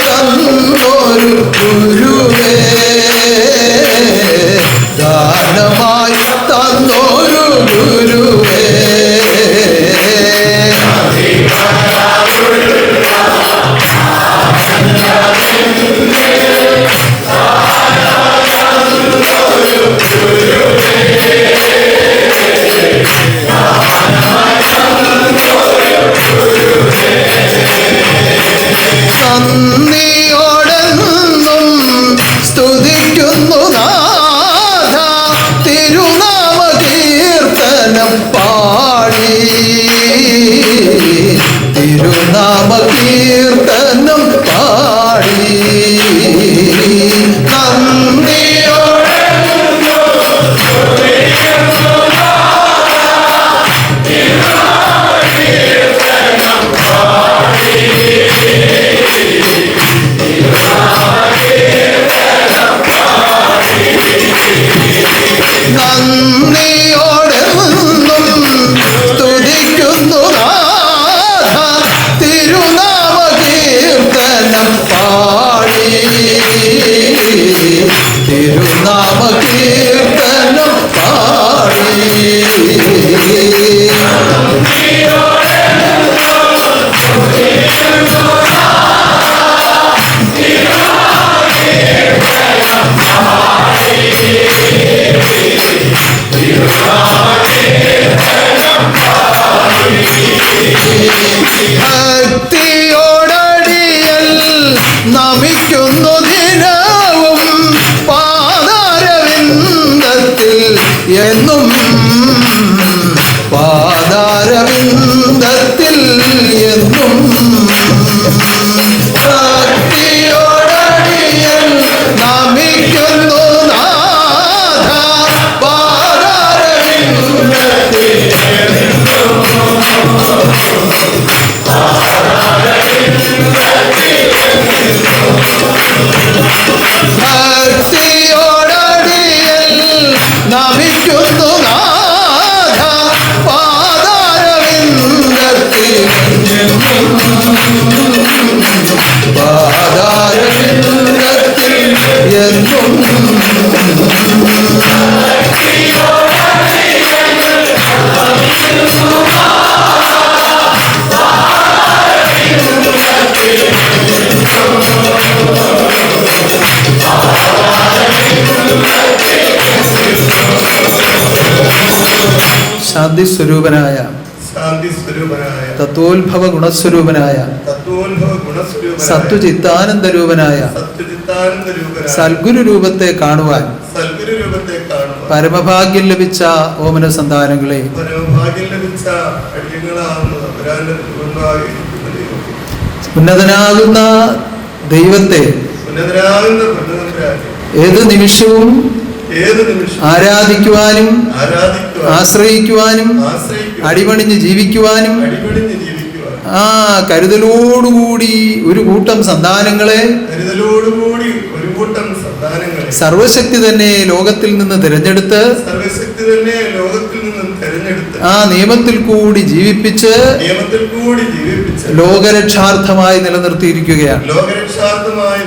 നമിക്കുന്നു ദിനവും പാദാരവിന്ദത്തിൽ എന്നും പാദാരവിന്ദത്തിൽ എന്നും ഭക്തിയോടടിയൻ നമിക്കുന്നു നാഥ പാദാരവിന്ദത്തിൽ ഭക്തിയോടടിയൻ നമിക്കുന്നു നാഥ പാദാരവിന്ദത്തിൽ പാദാരവിന്ദത്തിൽ എന്നും ശാന്തി സ്വരൂപനായ ശാന്തി സ്വരൂപനായ തത്വോത്ഭവ ഗുണസ്വരൂപനായ തത്വോത്ഭവ ഗുണസ്വരൂപനായ സത്വചിത്താനന്ദരൂപനായ സത്യചിത്താനന്ദ രൂപനായ സൽഗുരു രൂപത്തെ കാണുവാൻ സൽഗുരു രൂപത്തെ കാണുവാൻ പരമഭാഗ്യം ലഭിച്ച ഓമന സന്താനങ്ങളെ പരമഭാഗ്യം ലഭിച്ച അടിയങ്ങളാവുന്ന തമ്പുരാന്റെ രൂപമായിരിക്കുന്ന ദൈവം ഉന്നതനാകുന്ന ദൈവത്തെ ഉന്നതനാകുന്ന പൊന്നുതമ്പുരാനെ ഏത് നിമിഷവും ഏത് നിമിഷം ആരാധിക്കുവാനും ആരാധിക്കുവാൻ ആശ്രയിക്കുവാനും ആശ്രയിക്കുവാൻ അടിപണിഞ്ഞ് ജീവിക്കുവാനും അടിപൊളിഞ്ഞ് ജീവിക്കുവാൻ ആ കരുതലോടുകൂടി ഒരു കൂട്ടം സന്താനങ്ങളെ കരുതലോടുകൂടി ഒരു കൂട്ടം സന്താനങ്ങളെ സർവശക്തി തന്നെ ലോകത്തിൽ നിന്ന് തിരഞ്ഞെടുത്ത് സർവശക്തി തന്നെ ലോകത്തിൽ നിന്നും തെരഞ്ഞെടുത്ത് ആ നിയമത്തിൽ കൂടി ജീവിപ്പിച്ച് നിയമത്തിൽ കൂടി ജീവിപ്പിച്ച് ലോകരക്ഷാർത്ഥമായി നിലനിർത്തിയിരിക്കുകയാണ്. ലോകരക്ഷാർത്ഥമായി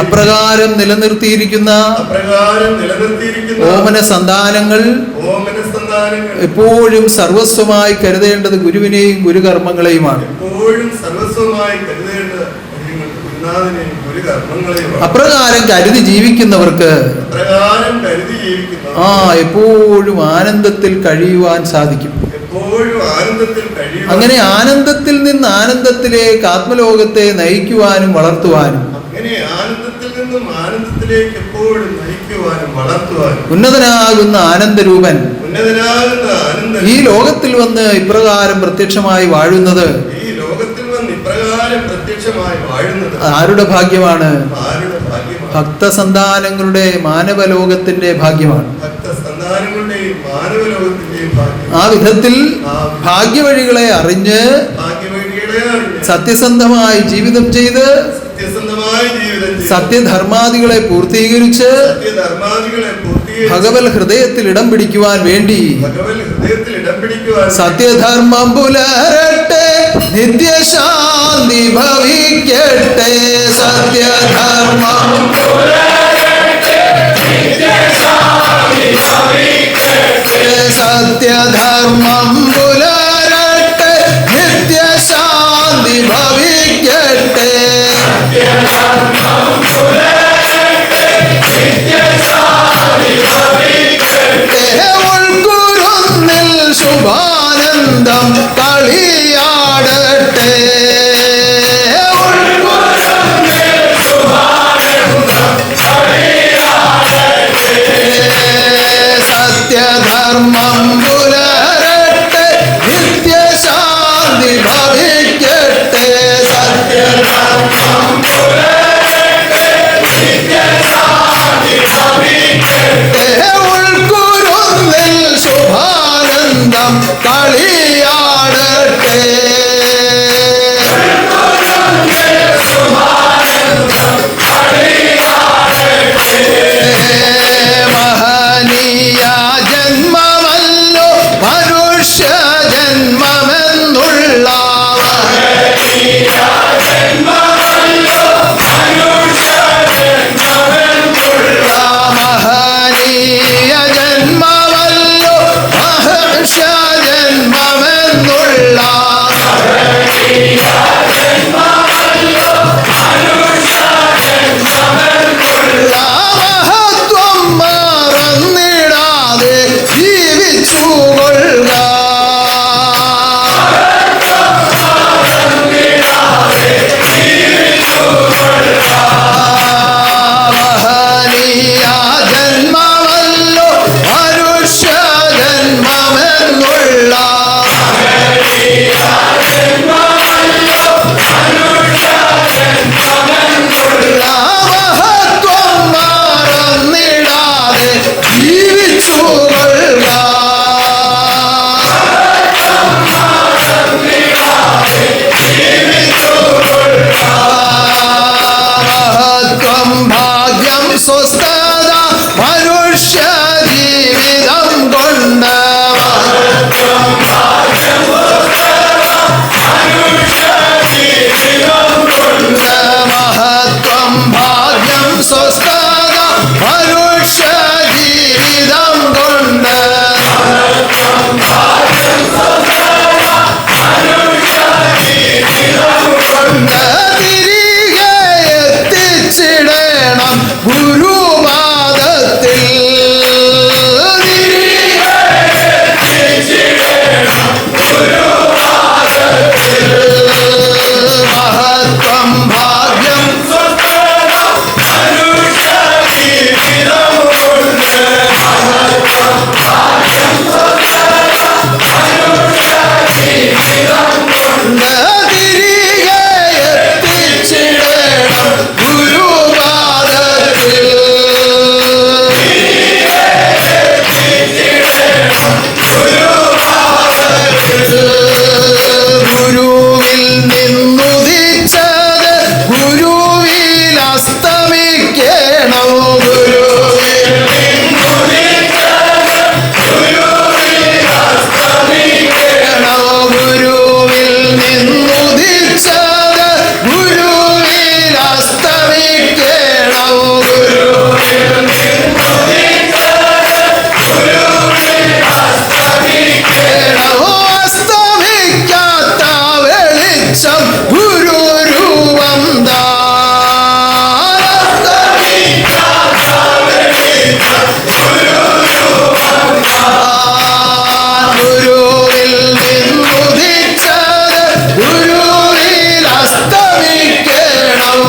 അപ്രകാരം നിലനിർത്തിയിരിക്കുന്ന ഓമന സന്താനങ്ങൾ എപ്പോഴും സർവസ്വമായി കരുതേണ്ടത് ഗുരുവിനെയും ഗുരുകർമ്മങ്ങളെയുമാണ്. എപ്പോഴും സർവസ്വമായി കരുതേണ്ടത് ഗുരുനാഥനെയും ഗുരുകർമ്മങ്ങളെയുമാണ്. അപ്രകാരം കരുതി ജീവിക്കുന്നവർക്ക് ആ എപ്പോഴും ആനന്ദത്തിൽ കഴിയുവാൻ സാധിക്കും. അങ്ങനെ ആനന്ദത്തിൽ നിന്ന് ആനന്ദത്തിലേക്ക് ആത്മലോകത്തെ നയിക്കുവാനും വളർത്തുവാനും ഉന്നതനാകുന്ന ആനന്ദരൂപൻ ഈ ലോകത്തിൽ വന്ന് ഇപ്രകാരം പ്രത്യക്ഷമായി വാഴുന്നത് ആരുടെ ഭാഗ്യമാണ്? ഭക്തസന്താനങ്ങളുടെ മാനവലോകത്തിന്റെ ഭാഗ്യമാണ്. ആ വിധത്തിൽ ഭാഗ്യവഴികളെ അറിഞ്ഞ് സത്യസന്ധമായി ജീവിതം ചെയ്ത് സത്യധർമാദികളെ പൂർത്തീകരിച്ച് ഭഗവത് ഹൃദയത്തിൽ ഇടം പിടിക്കുവാൻ വേണ്ടി സത്യധർമ്മം പുലരട്ടെ, നിത്യശാന്തി ഭവിക്കട്ടെ. സത്യധർമ്മം സത്യധർമ്മം പുലരട്ടെ, നിത്യശാന്തി ഭവിക്കട്ടെ. ഉൾക്കുരുന്നിൽ ശുഭാനന്ദം കളിയാടട്ടെ. സത്യധർമ്മം പുലരട്ടെ, സ്വസ്ഥത മനുഷ്യ ജീവിതം കൊണ്ട് മഹത്വം ഭാഗ്യം സ്വസ്ഥത മനുഷ്യ ജീവിതം കൊണ്ട് തിരികെ എത്തിച്ചിടണം ഗുരുപാദത്തിൽ മഹത്വം ഭാഗ്യം തിരികെ എത്തിച്ചിടണം ഗുരുപാദത്തിൽ ഗുരുവിൽ നിന്നുദിച്ചത് ഗുരുവിൽ അസ്തമിക്കണം ഗുരുവിൽ നിന്നുദിച്ചത് ഗുരുവിൽ അസ്തമിക്കണം അസ്തമിക്കാത്ത വെളിച്ചം ഗുരുരൂപം ഗുരുവിൽ നിന്നുദിച്ചത് ഗുരുവിൽ അസ്തമിക്കണം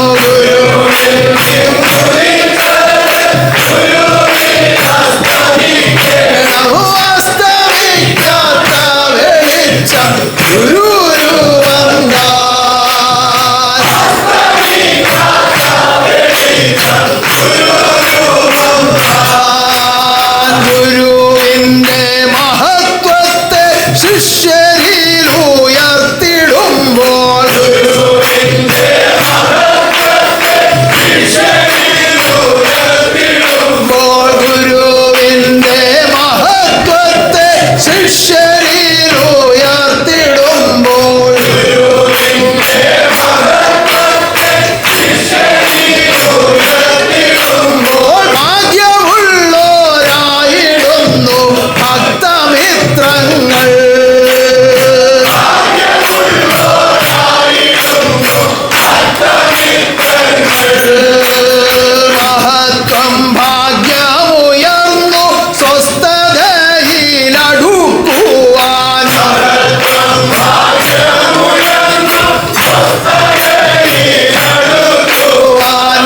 അസ്തമിക്കാത്ത വെളിച്ചം ഗുരുരൂപം ഗുരുവിന്റെ മഹത്വത്തെ ശിഷ്യരിൽ ഉയർത്തിടുമ്പോൾ ഗുരുവിന്റെ മഹത്വത്തെ ശിഷ്യരിൽ ഉയർത്തിടുമ്പോൾ ഭാഗ്യമുള്ളോരായിടുന്നു ഭക്തമിത്രങ്ങൾ മഹത്വം ഭാഗ്യമുയർന്നു സ്വസ്ഥതയിലടുക്കുവാൻ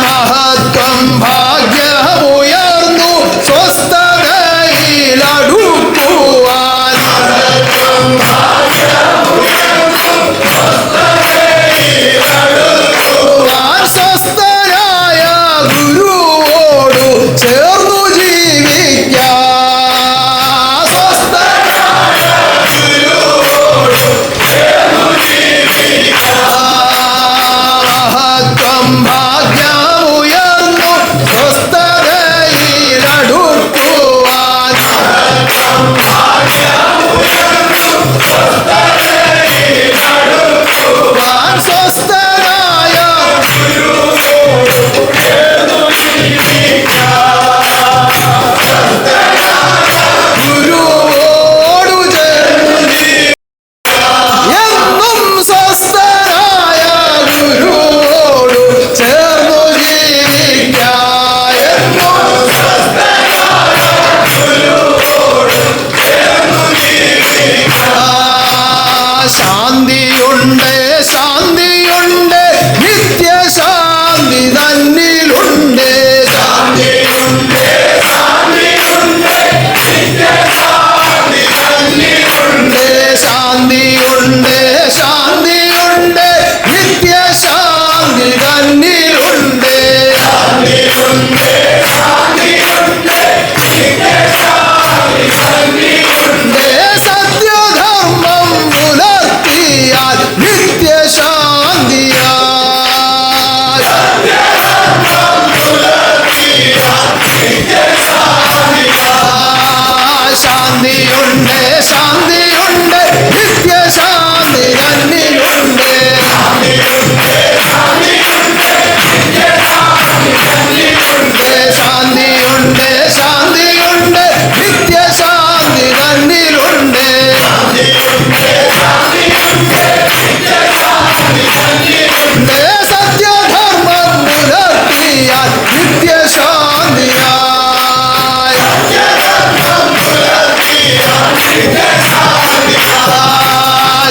മഹത്വം ഭാഗ്യമുയർന്നു സ്വസ്ഥതയിലടുക്കുവാൻ സ്വസ്ഥനായ ഗുരുവോടു ചേർന്നു ജീവിക്കാം മഹത്വം ഭാഗ്യമുയർന്നു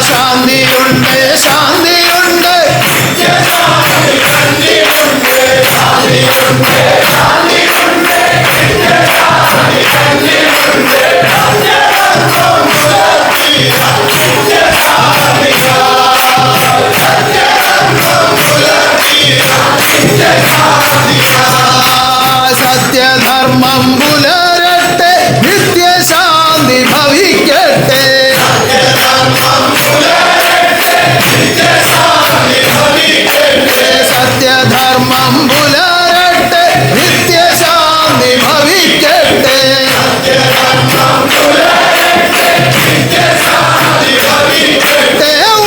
ശാന്തിയുണ്ട് ശാന്തിയുണ്ട് സത്യധർമ്മം പുലരട്ടെ നിത്യശാന്തി ഭവിക്കട്ടെ സത്യധർമ്മം പുലരട്ടെ നിത്യശാന്തി ഭവിക്കട്ടെ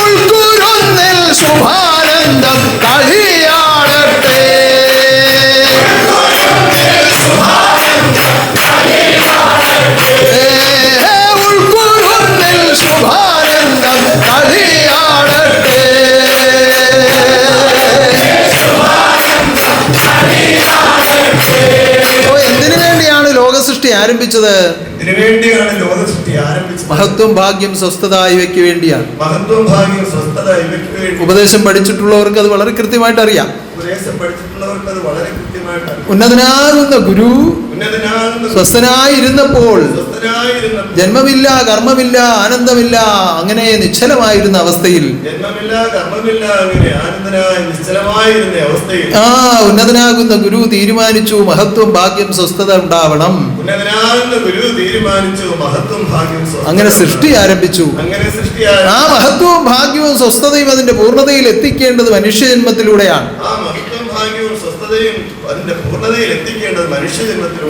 ഉൾക്കുരുന്നിൽ ശുഭാനന്ദം കളിയാടട്ടെ ഉൾക്കുരുന്നിൽ ശുഭാനന്ദം കളിയാടട്ടെ എന്തിനു വേണ്ടിയാണ് ലോകസൃഷ്ടി ആരംഭിച്ചത്? ഇതിനുവേണ്ടിയാണ് ലോകസൃഷ്ടി ആരംഭിച്ചത്. മഹത്വം ഭാഗ്യം സ്വസ്ഥത ഇവയ്ക്ക് വേണ്ടിയാണ്. മഹത്വം ഭാഗ്യം സ്വസ്ഥത ഇവയ്ക്ക് വേണ്ടി. ഉപദേശം പഠിച്ചിട്ടുള്ളവർക്ക് അത് വളരെ കൃത്യമായിട്ട് അറിയാം. ഉപദേശം പഠിച്ചിട്ടുള്ളവർക്ക് അത് വളരെ കൃത്യമായിട്ട് അറിയാം. ഉന്നതനാകുന്ന ഗുരു സ്വസ്ഥനായിരുന്നപ്പോൾ ജന്മമില്ല കർമ്മമില്ല ആനന്ദമില്ല അങ്ങനെ നിശ്ചലമായിരുന്ന അവസ്ഥയിൽ ഉന്നതനാകുന്ന ഗുരു തീരുമാനിച്ചു മഹത്വം ഭാഗ്യം സ്വസ്ഥത ഉണ്ടാവണം. അങ്ങനെ സൃഷ്ടി ആരംഭിച്ചു. ആ മഹത്വവും ഭാഗ്യവും സ്വസ്ഥതയും അതിന്റെ പൂർണ്ണതയിൽ എത്തിക്കേണ്ടത് മനുഷ്യജന്മത്തിലൂടെയാണ്.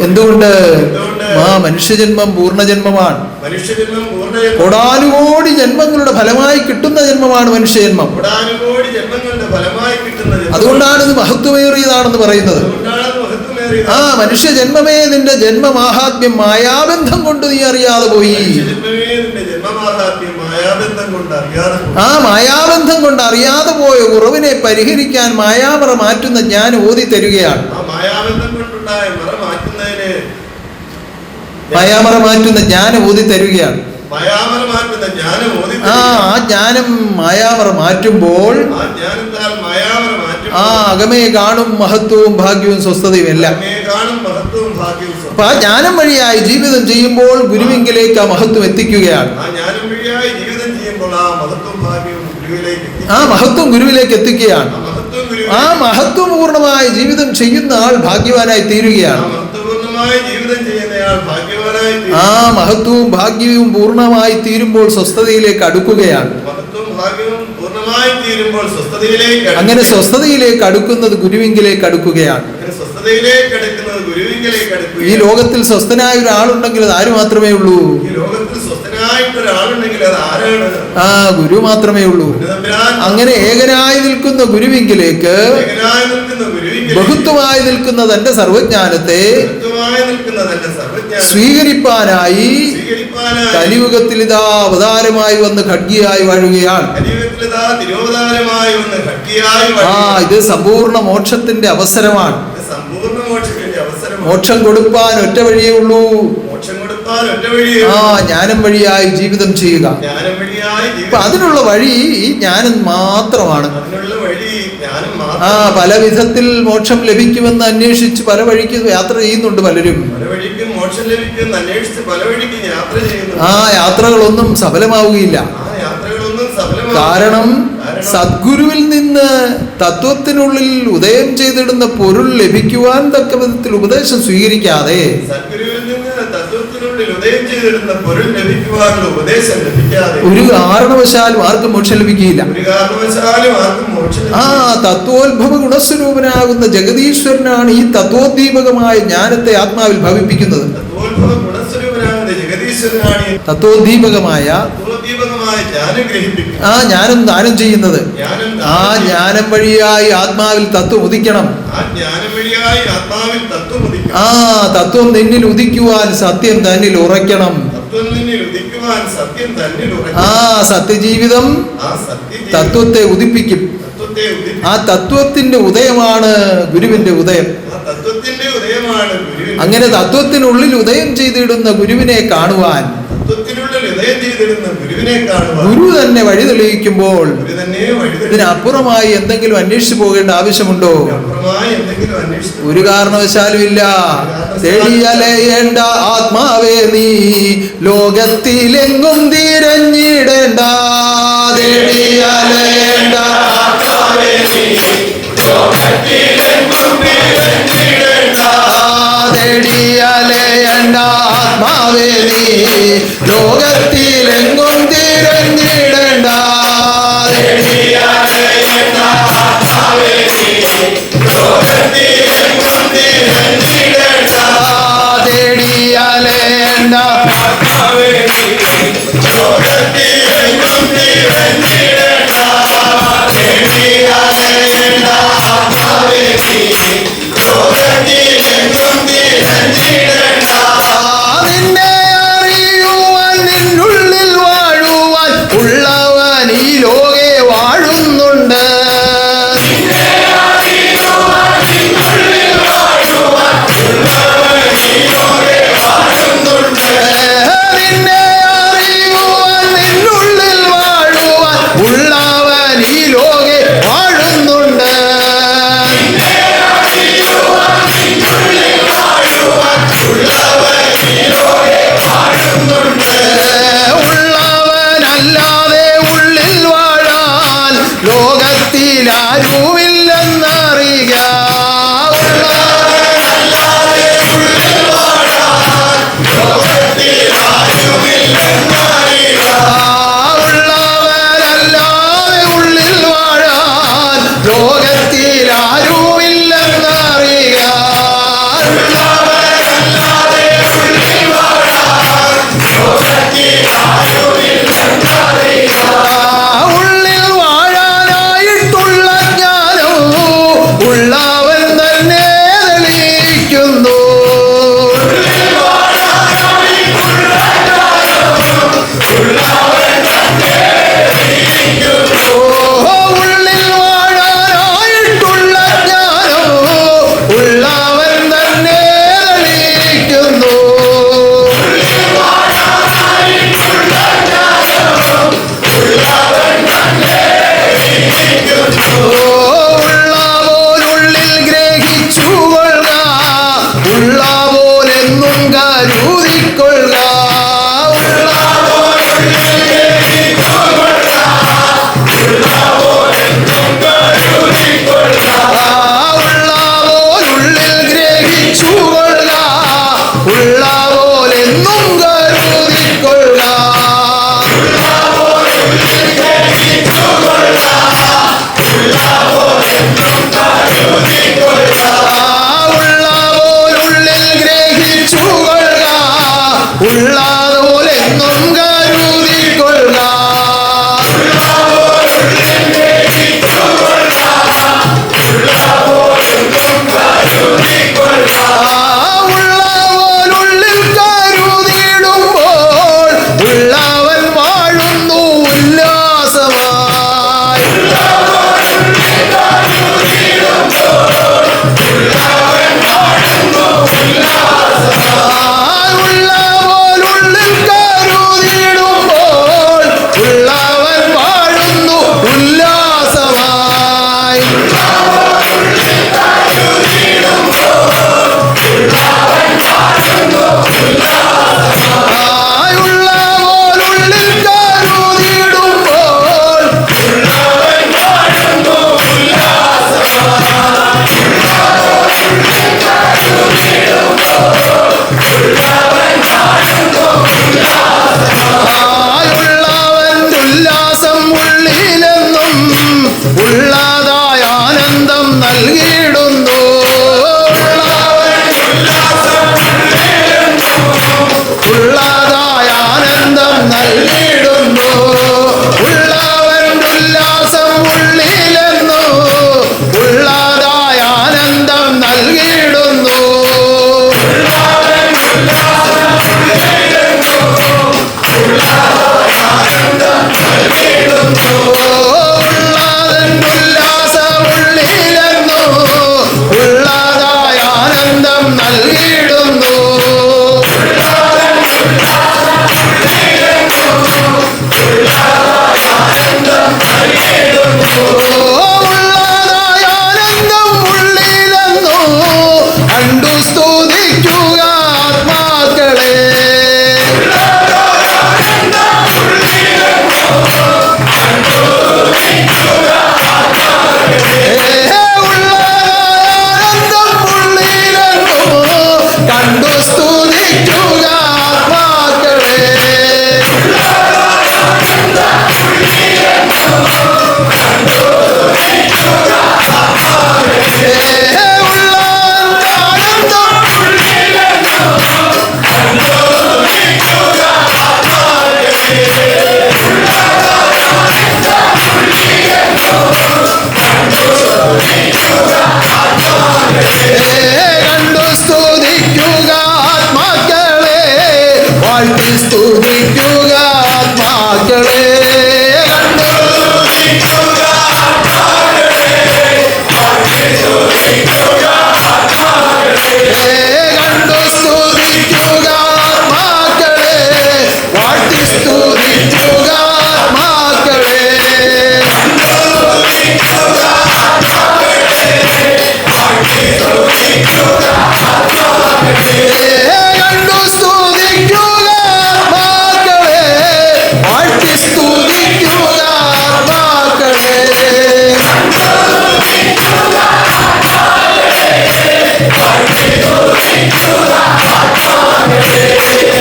എന്തുകൊണ്ട്? ആ മനുഷ്യജന്മം പൂർണ്ണജന്മമാണ്. കോടാനുകോടി ജന്മങ്ങളുടെ ഫലമായി കിട്ടുന്ന ജന്മമാണ് മനുഷ്യജന്മം. അതുകൊണ്ടാണ് ഇത് മഹത്വമേറിയതാണെന്ന് പറയുന്നത്. ആ മനുഷ്യജന്മമേ നിന്റെ ജന്മമാഹാത്മ്യം മായാബന്ധം കൊണ്ട് നീ അറിയാതെ പോയി. ആ മായാബന്ധം കൊണ്ട് അറിയാതെ പോയ കുറവിനെ പരിഹരിക്കാൻ മായാമറ മാറ്റുന്ന ജ്ഞാനം ഓതി തരികയാണ്. മായാമറ മാറ്റുന്ന ജ്ഞാനം ഓതി തരികയാണ്. ആ ജ്ഞാനം മായാമറ മാറ്റുമ്പോൾ ആ അകമേ കാണും മഹത്വവും ഭാഗ്യവും സ്വസ്ഥതയും എല്ലാം. അപ്പൊ ആ ജ്ഞാനം വഴിയായി ജീവിതം ചെയ്യുമ്പോൾ ഗുരുവിങ്കിലേക്ക് ആ മഹത്വം എത്തിക്കുകയാണ്. ആ മഹത്വം ഗുരുവിലേക്ക് എത്തിക്കുകയാണ്. ആ മഹത്വപൂർണമായ ജീവിതം ചെയ്യുന്ന ആൾ ഭാഗ്യവാനായി തീരുകയാണ്. ആ മഹത്വവും ഭാഗ്യവും പൂർണ്ണമായി തീരുമ്പോൾ സ്വസ്ഥതയിലേക്ക് അടുക്കുകയാണ്. അങ്ങനെ സ്വസ്ഥതയിലേക്ക് അടുക്കുന്നത് ഗുരുവിങ്കിലേക്ക് അടുക്കുകയാണ്. ഈ ലോകത്തിൽ സ്വസ്ഥനായ ഒരാളുണ്ടെങ്കിൽ അത് ആര് മാത്രമേ ഉള്ളൂ? ആ ഗുരു മാത്രമേ ഉള്ളൂ. അങ്ങനെ ഏകനായി നിൽക്കുന്ന ഗുരുവിങ്കിലേക്ക് ബഹുത്വമായി നിൽക്കുന്ന തന്റെ സർവജ്ഞാനത്തെ സ്വീകരിപ്പാനായി കലിയുഗത്തിൽ ഇതാ അവതാരമായി വന്ന് ഖഡ്ഗിയായി വാഴുകയാണ്. ആ ഇത് സമ്പൂർണ്ണ മോക്ഷത്തിന്റെ അവസരമാണ്. മോക്ഷം കൊടുപ്പാൻ ഒറ്റ വഴിയേ ഉള്ളൂ. ആ ജ്ഞാനം വഴിയായി ജീവിതം ചെയ്യുക. അപ്പൊ അതിനുള്ള വഴി ഈ ജ്ഞാനം മാത്രമാണ്. ആ പല വിധത്തിൽ മോക്ഷം ലഭിക്കുമെന്ന് അന്വേഷിച്ച് പല വഴിക്ക് യാത്ര ചെയ്യുന്നുണ്ട് പലരും. ആ യാത്രകളൊന്നും സഫലമാവുകയില്ല. കാരണം സദ്ഗുരുവിൽ നിന്ന് തത്വത്തിനുള്ളിൽ ഉദയം ചെയ്തിടുന്ന പൊരുൾ ലഭിക്കുവാൻ തക്ക വിധത്തിൽ ഉപദേശം സ്വീകരിക്കാതെ ഒരു കാരണവശാലും ആർക്കും മോക്ഷം ലഭിക്കുകയില്ല. ആ തത്വോത്ഭവ ഗുണസ്വരൂപനാകുന്ന ജഗദീശ്വരനാണ് ഈ തത്വോദ്ദീപകമായ ജ്ഞാനത്തെ ആത്മാവിൽ ഭവിപ്പിക്കുന്നത്. തത്വോദ്ദീപകമായ ആ ജ്ഞാനം ദാനം ചെയ്യുന്നത്. ആ ജ്ഞാനം വഴിയായി ആത്മാവിൽ തത്വം ഉദിക്കണം. ആ തത്വം നിന്നിൽ ഉദിക്കുവാൻ സത്യം തന്നിൽ ഉറയ്ക്കണം. ആ സത്യജീവിതം തത്വത്തെ ഉദിപ്പിക്കും. ആ തത്വത്തിന്റെ ഉദയമാണ് ഗുരുവിന്റെ ഉദയം. തത്വത്തിന്റെ ഉദയമാണ് ഗുരുവിന്. അങ്ങനെ തത്വത്തിനുള്ളിൽ ഉദയം ചെയ്തിടുന്ന ഗുരുവിനെ കാണുവാൻ, തത്വത്തിനുള്ളിൽ ഉദയം ചെയ്തിരുന്ന ഗുരുവിനെ കാണുവാൻ ഗുരു തന്നെ വഴി തെളിയിക്കുമ്പോൾ ഗുരു തന്നെ വഴി തെളിയിക്കും. ഇതിനപ്പുറമായി എന്തെങ്കിലും അന്വേഷിച്ചു പോകേണ്ട ആവശ്യമുണ്ടോ? അപ്പുറമായി എന്തെങ്കിലും അന്വേഷിച്ചു ഒരു കാരണവശാലും ഇല്ല. തെളിയലയേണ്ട ആത്മാവേ നീ ലോകത്തിലെങ്ങും തിരഞ്ഞിടേണ്ട. തെളിയലയേണ്ട ആത്മാവേ നീ ലോകത്തിലെങ്ങും തിരഞ്ഞിടേണ്ട. തെളിയലയേണ്ട ആത്മാവേ നീ ലോകത്തിലെങ്ങും തിരഞ്ഞിടേണ്ട. തെളിയലയേണ്ട ആത്മാവേ നീ ലോകത്തിലെങ്ങും തിരഞ്ഞിടേണ്ട. തെളിയലയേണ്ട ആത്മാവേ നീ ലോകത്തിലെങ്ങും തിരഞ്ഞിടേണ്ട. തെളിയലയേണ്ട ആത്മാവേ നീ ലോകത്തിലെങ്ങും തിരഞ്ഞിടേണ്ട. നിന്നെ അറിയുവാൻ നിന്നുള്ളിൽ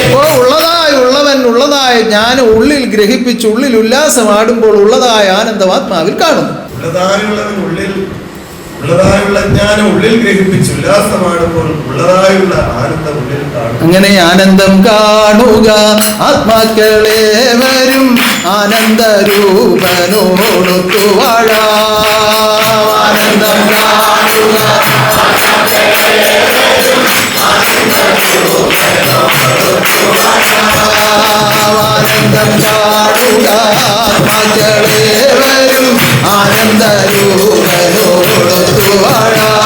അപ്പോൾ ഉള്ളതായ ജ്ഞാനം ഉള്ളിൽ ഗ്രഹിപ്പിച്ച് ഉള്ളിൽ ഉല്ലാസമാടുമ്പോൾ ഉള്ളതായ ആനന്ദം ആത്മാവിൽ കാണുന്നു. ഉള്ളതായുള്ള ജ്ഞാനം ഉള്ളിൽ ഗ്രഹിപ്പിച്ച് ഉല്ലാസമാടുമ്പോൾ ഉള്ളതായുള്ള ആനന്ദം ഉള്ളിൽ കാണും. അങ്ങനെ ആനന്ദം കാണുക ആത്മാക്കളെ വരും ആനന്ദരൂപനോടൊത്തു വാഴാം. ആനന്ദം കാണുക ആനന്ദം കാണുക ആത്മാക്കളെ വരും ആനന്ദരൂപനോടൊത്തു വാഴാം.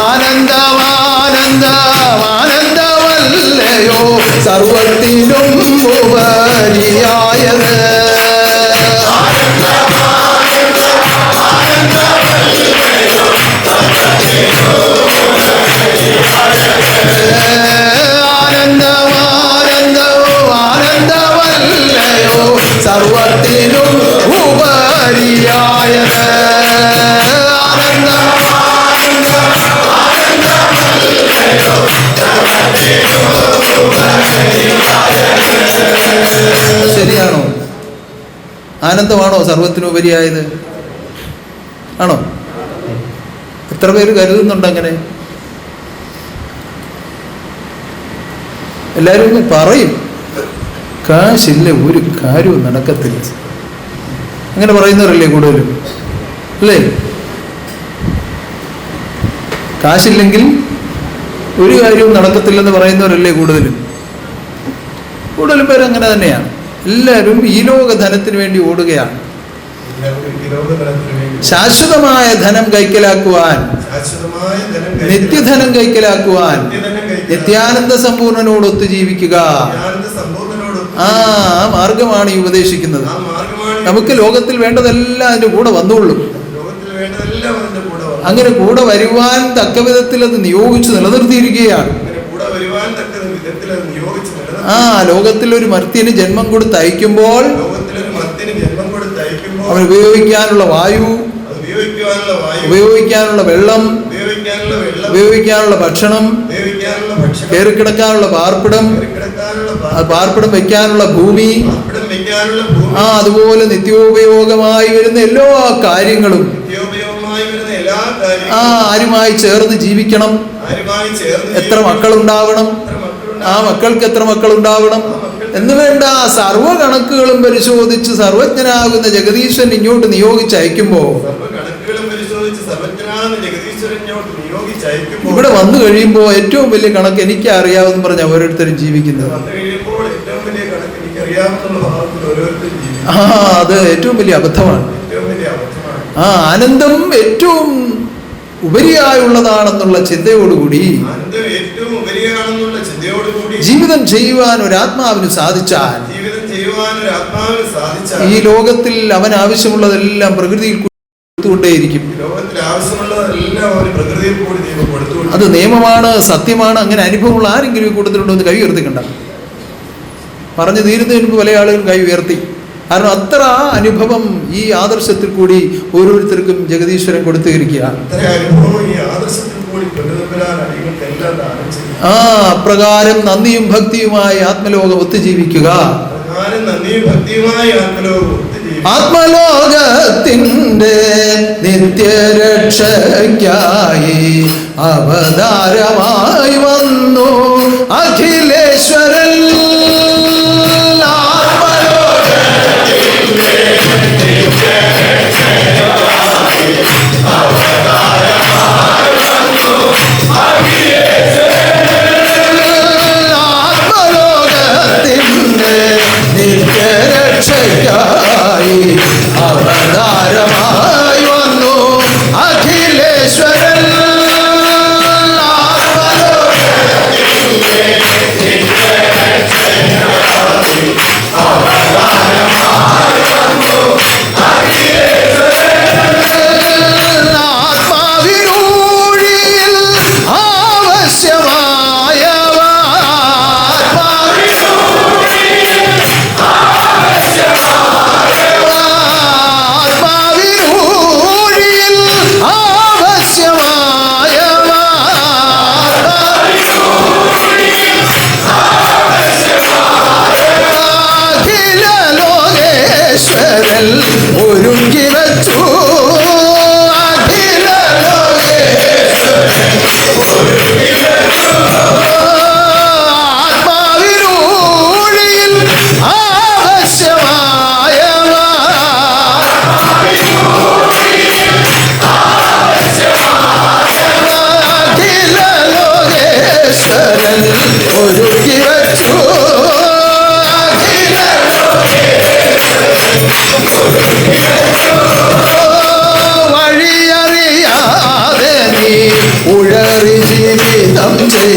ആനന്ദം ആനന്ദവല്ലയോ സർവത്തിനും ഉപരിയായത്. ആനന്ദവല്ലയോ സർവത്തിനും ഉപരിയായത്. ശരിയാണോ? ആനന്ദമാണോ സർവത്തിനുപരിയായത്? ആണോ? എത്ര പേര് കരുതുന്നുണ്ട് അങ്ങനെ? എല്ലാവരും പറയും കാശില്ല ഒരു കാര്യവും നടക്കത്തില്ല. അങ്ങനെ പറയുന്നവരല്ലേ കൂടുതലും, അല്ലേ? കാശില്ലെങ്കിൽ ഒരു കാര്യവും നടക്കത്തില്ലെന്ന് പറയുന്നവരല്ലേ കൂടുതലും പേര്? അങ്ങനെ തന്നെയാണ്. എല്ലാവരും ഈ ലോക ധനത്തിന് വേണ്ടി ഓടുകയാണ്. ശാശ്വതമായ ധനം കൈക്കലാക്കുവാൻ, നിത്യധനം കൈക്കലാക്കുവാൻ, നിത്യാനന്ദ സമ്പൂർണനോടൊത്ത് ജീവിക്കുക. ആ മാർഗമാണ് ഈ ഉപദേശിക്കുന്നത്. നമുക്ക് ലോകത്തിൽ വേണ്ടതെല്ലാം അതിന്റെ കൂടെ വന്നുകൊള്ളും. അങ്ങനെ കൂടെ വരുവാൻ തക്ക വിധത്തിൽ അത് നിയോഗിച്ച് നിലനിർത്തിയിരിക്കുകയാണ്. ആ ലോകത്തിൽ ഒരു മർത്യന് ജന്മം കൊടുത്ത് അയക്കുമ്പോൾ അവൻ ഉപയോഗിക്കാനുള്ള വായു, ഉപയോഗിക്കാനുള്ള വെള്ളം, ഉപയോഗിക്കാനുള്ള ഭക്ഷണം, കയറിക്കിടക്കാനുള്ള പാർപ്പിടം, പാർപ്പിടം വെക്കാനുള്ള ഭൂമി, അതുപോലെ നിത്യോപയോഗമായി വരുന്ന എല്ലാ കാര്യങ്ങളും ആരുമായി ചേർന്ന് ജീവിക്കണം. എത്ര മക്കളുണ്ടാവണം, ആ മക്കൾക്ക് എത്ര മക്കളുണ്ടാവണം എന്ന് വേണ്ട സർവ്വ കണക്കുകളും പരിശോധിച്ച് സർവജ്ഞനാകുന്ന ജഗദീശ്വരൻ ഇങ്ങോട്ട് നിയോഗിച്ചയക്കുമ്പോൾ ഇവിടെ വന്നു കഴിയുമ്പോൾ ഏറ്റവും വലിയ കണക്ക് എനിക്ക് അറിയാമെന്ന് പറഞ്ഞ ഓരോരുത്തരും ജീവിക്കുന്നത്. അത് ഏറ്റവും വലിയ അബദ്ധമാണ്. ആനന്ദം ഏറ്റവും ഉപരിയായുള്ളതാണെന്നുള്ള ചിന്തയോടുകൂടി ജീവിതം ചെയ്യുവാൻ ഒരാത്മാവിന് സാധിച്ചാൽ ഈ ലോകത്തിൽ അവൻ ആവശ്യമുള്ളതെല്ലാം പ്രകൃതിയിൽ കൊടുത്തുകൊണ്ടേയിരിക്കും. അത് നിയമമാണ്, സത്യമാണ്. അങ്ങനെ അനുഭവമുള്ള ആരെങ്കിലും കൊടുത്തിട്ടുണ്ടോ എന്ന് കൈ ഉയർത്തിക്കണ്ട. പറഞ്ഞു തീരുന്നതിന് മുമ്പ് പല ആളുകളും കൈ ഉയർത്തി. കാരണം അത്ര അനുഭവം ഈ ആദർശത്തിൽ കൂടി ഓരോരുത്തർക്കും ജഗദീശ്വരൻ കൊടുത്തിരിക്കുകയാണ്. അപ്രകാരം നന്ദിയും ഭക്തിയുമായി ആത്മലോകം ഒത്തുജീവിക്കുക. ആത്മലോകത്തിൻ്റെ നിത്യരക്ഷയ്ക്കായി അവതാരമായി വന്നു അഖിലേശ്വരൻ. അവതാരമായി വന്നു അഖിലേശ്വരൻ.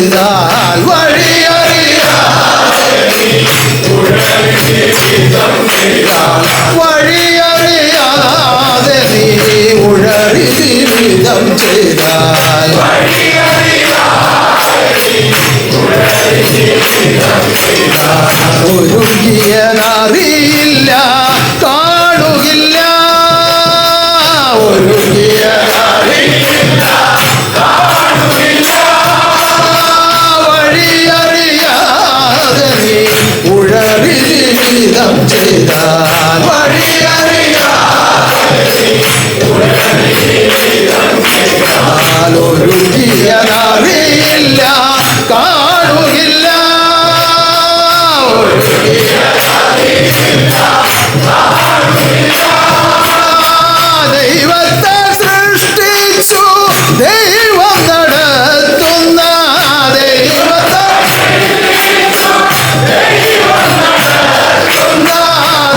ചെയ്താൽ വഴിയറിയാതെ നീ വഴിയറിയാതെ നീ ഉഴറി ജീവിതം ചെയ്താൽ ഒരുങ്ങിയനറിയില്ല കാണുകില്ല വഴിയറിയാതെ നീ ഉഴറി ജീവിതം ചെയ്താൽ ഒരുങ്ങിയനറിയില്ല കാണുകില്ല ദൈവത്തെ സൃഷ്ടിച്ചു ദൈവം നടത്തുന്ന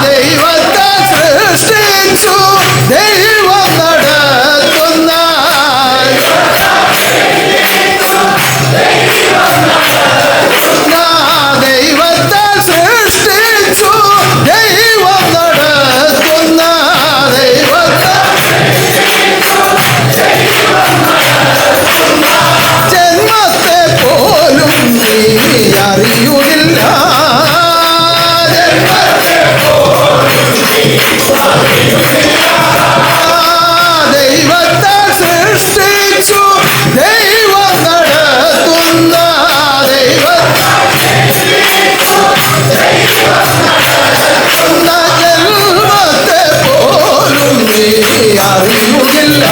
ദൈവത്തെ സൃഷ്ടിച്ചു ദൈവം നടത്തുന്ന ദൈവത്തെ സൃഷ്ടിച്ചു ദൈവം നടത്തുന്ന ജന്മത്തെ പോലും നീ അറിയുന്നില്ല ദൈവത്തെ സൃഷ്ടിച്ചു ദൈവം നടത്തുന്ന ജന്മത്തെ പോലും നീ അറിയുന്നില്ല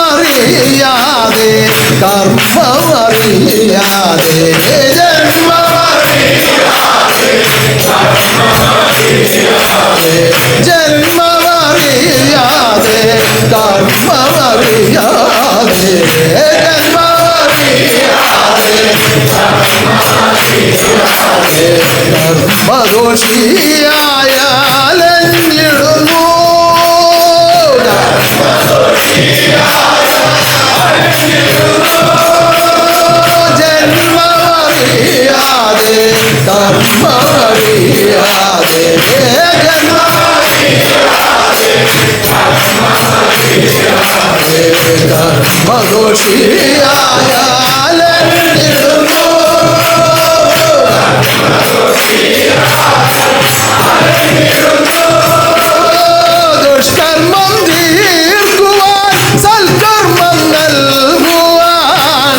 ജന്മമറിയാതെ കർമ്മമറിയാതെ ജന്മമറിയാതെ കർമ്മമറിയാതെ കർമ്മദോഷിയായാലിടുന്നു ജന്മമറിയാതെ കർമ്മമറിയാതെ കർമ്മദോഷിയായാലിടുന്നു ദുഷ്കർമ്മം തീർക്കുവാൻ സൽക്കർമ്മം നൽകുവാൻ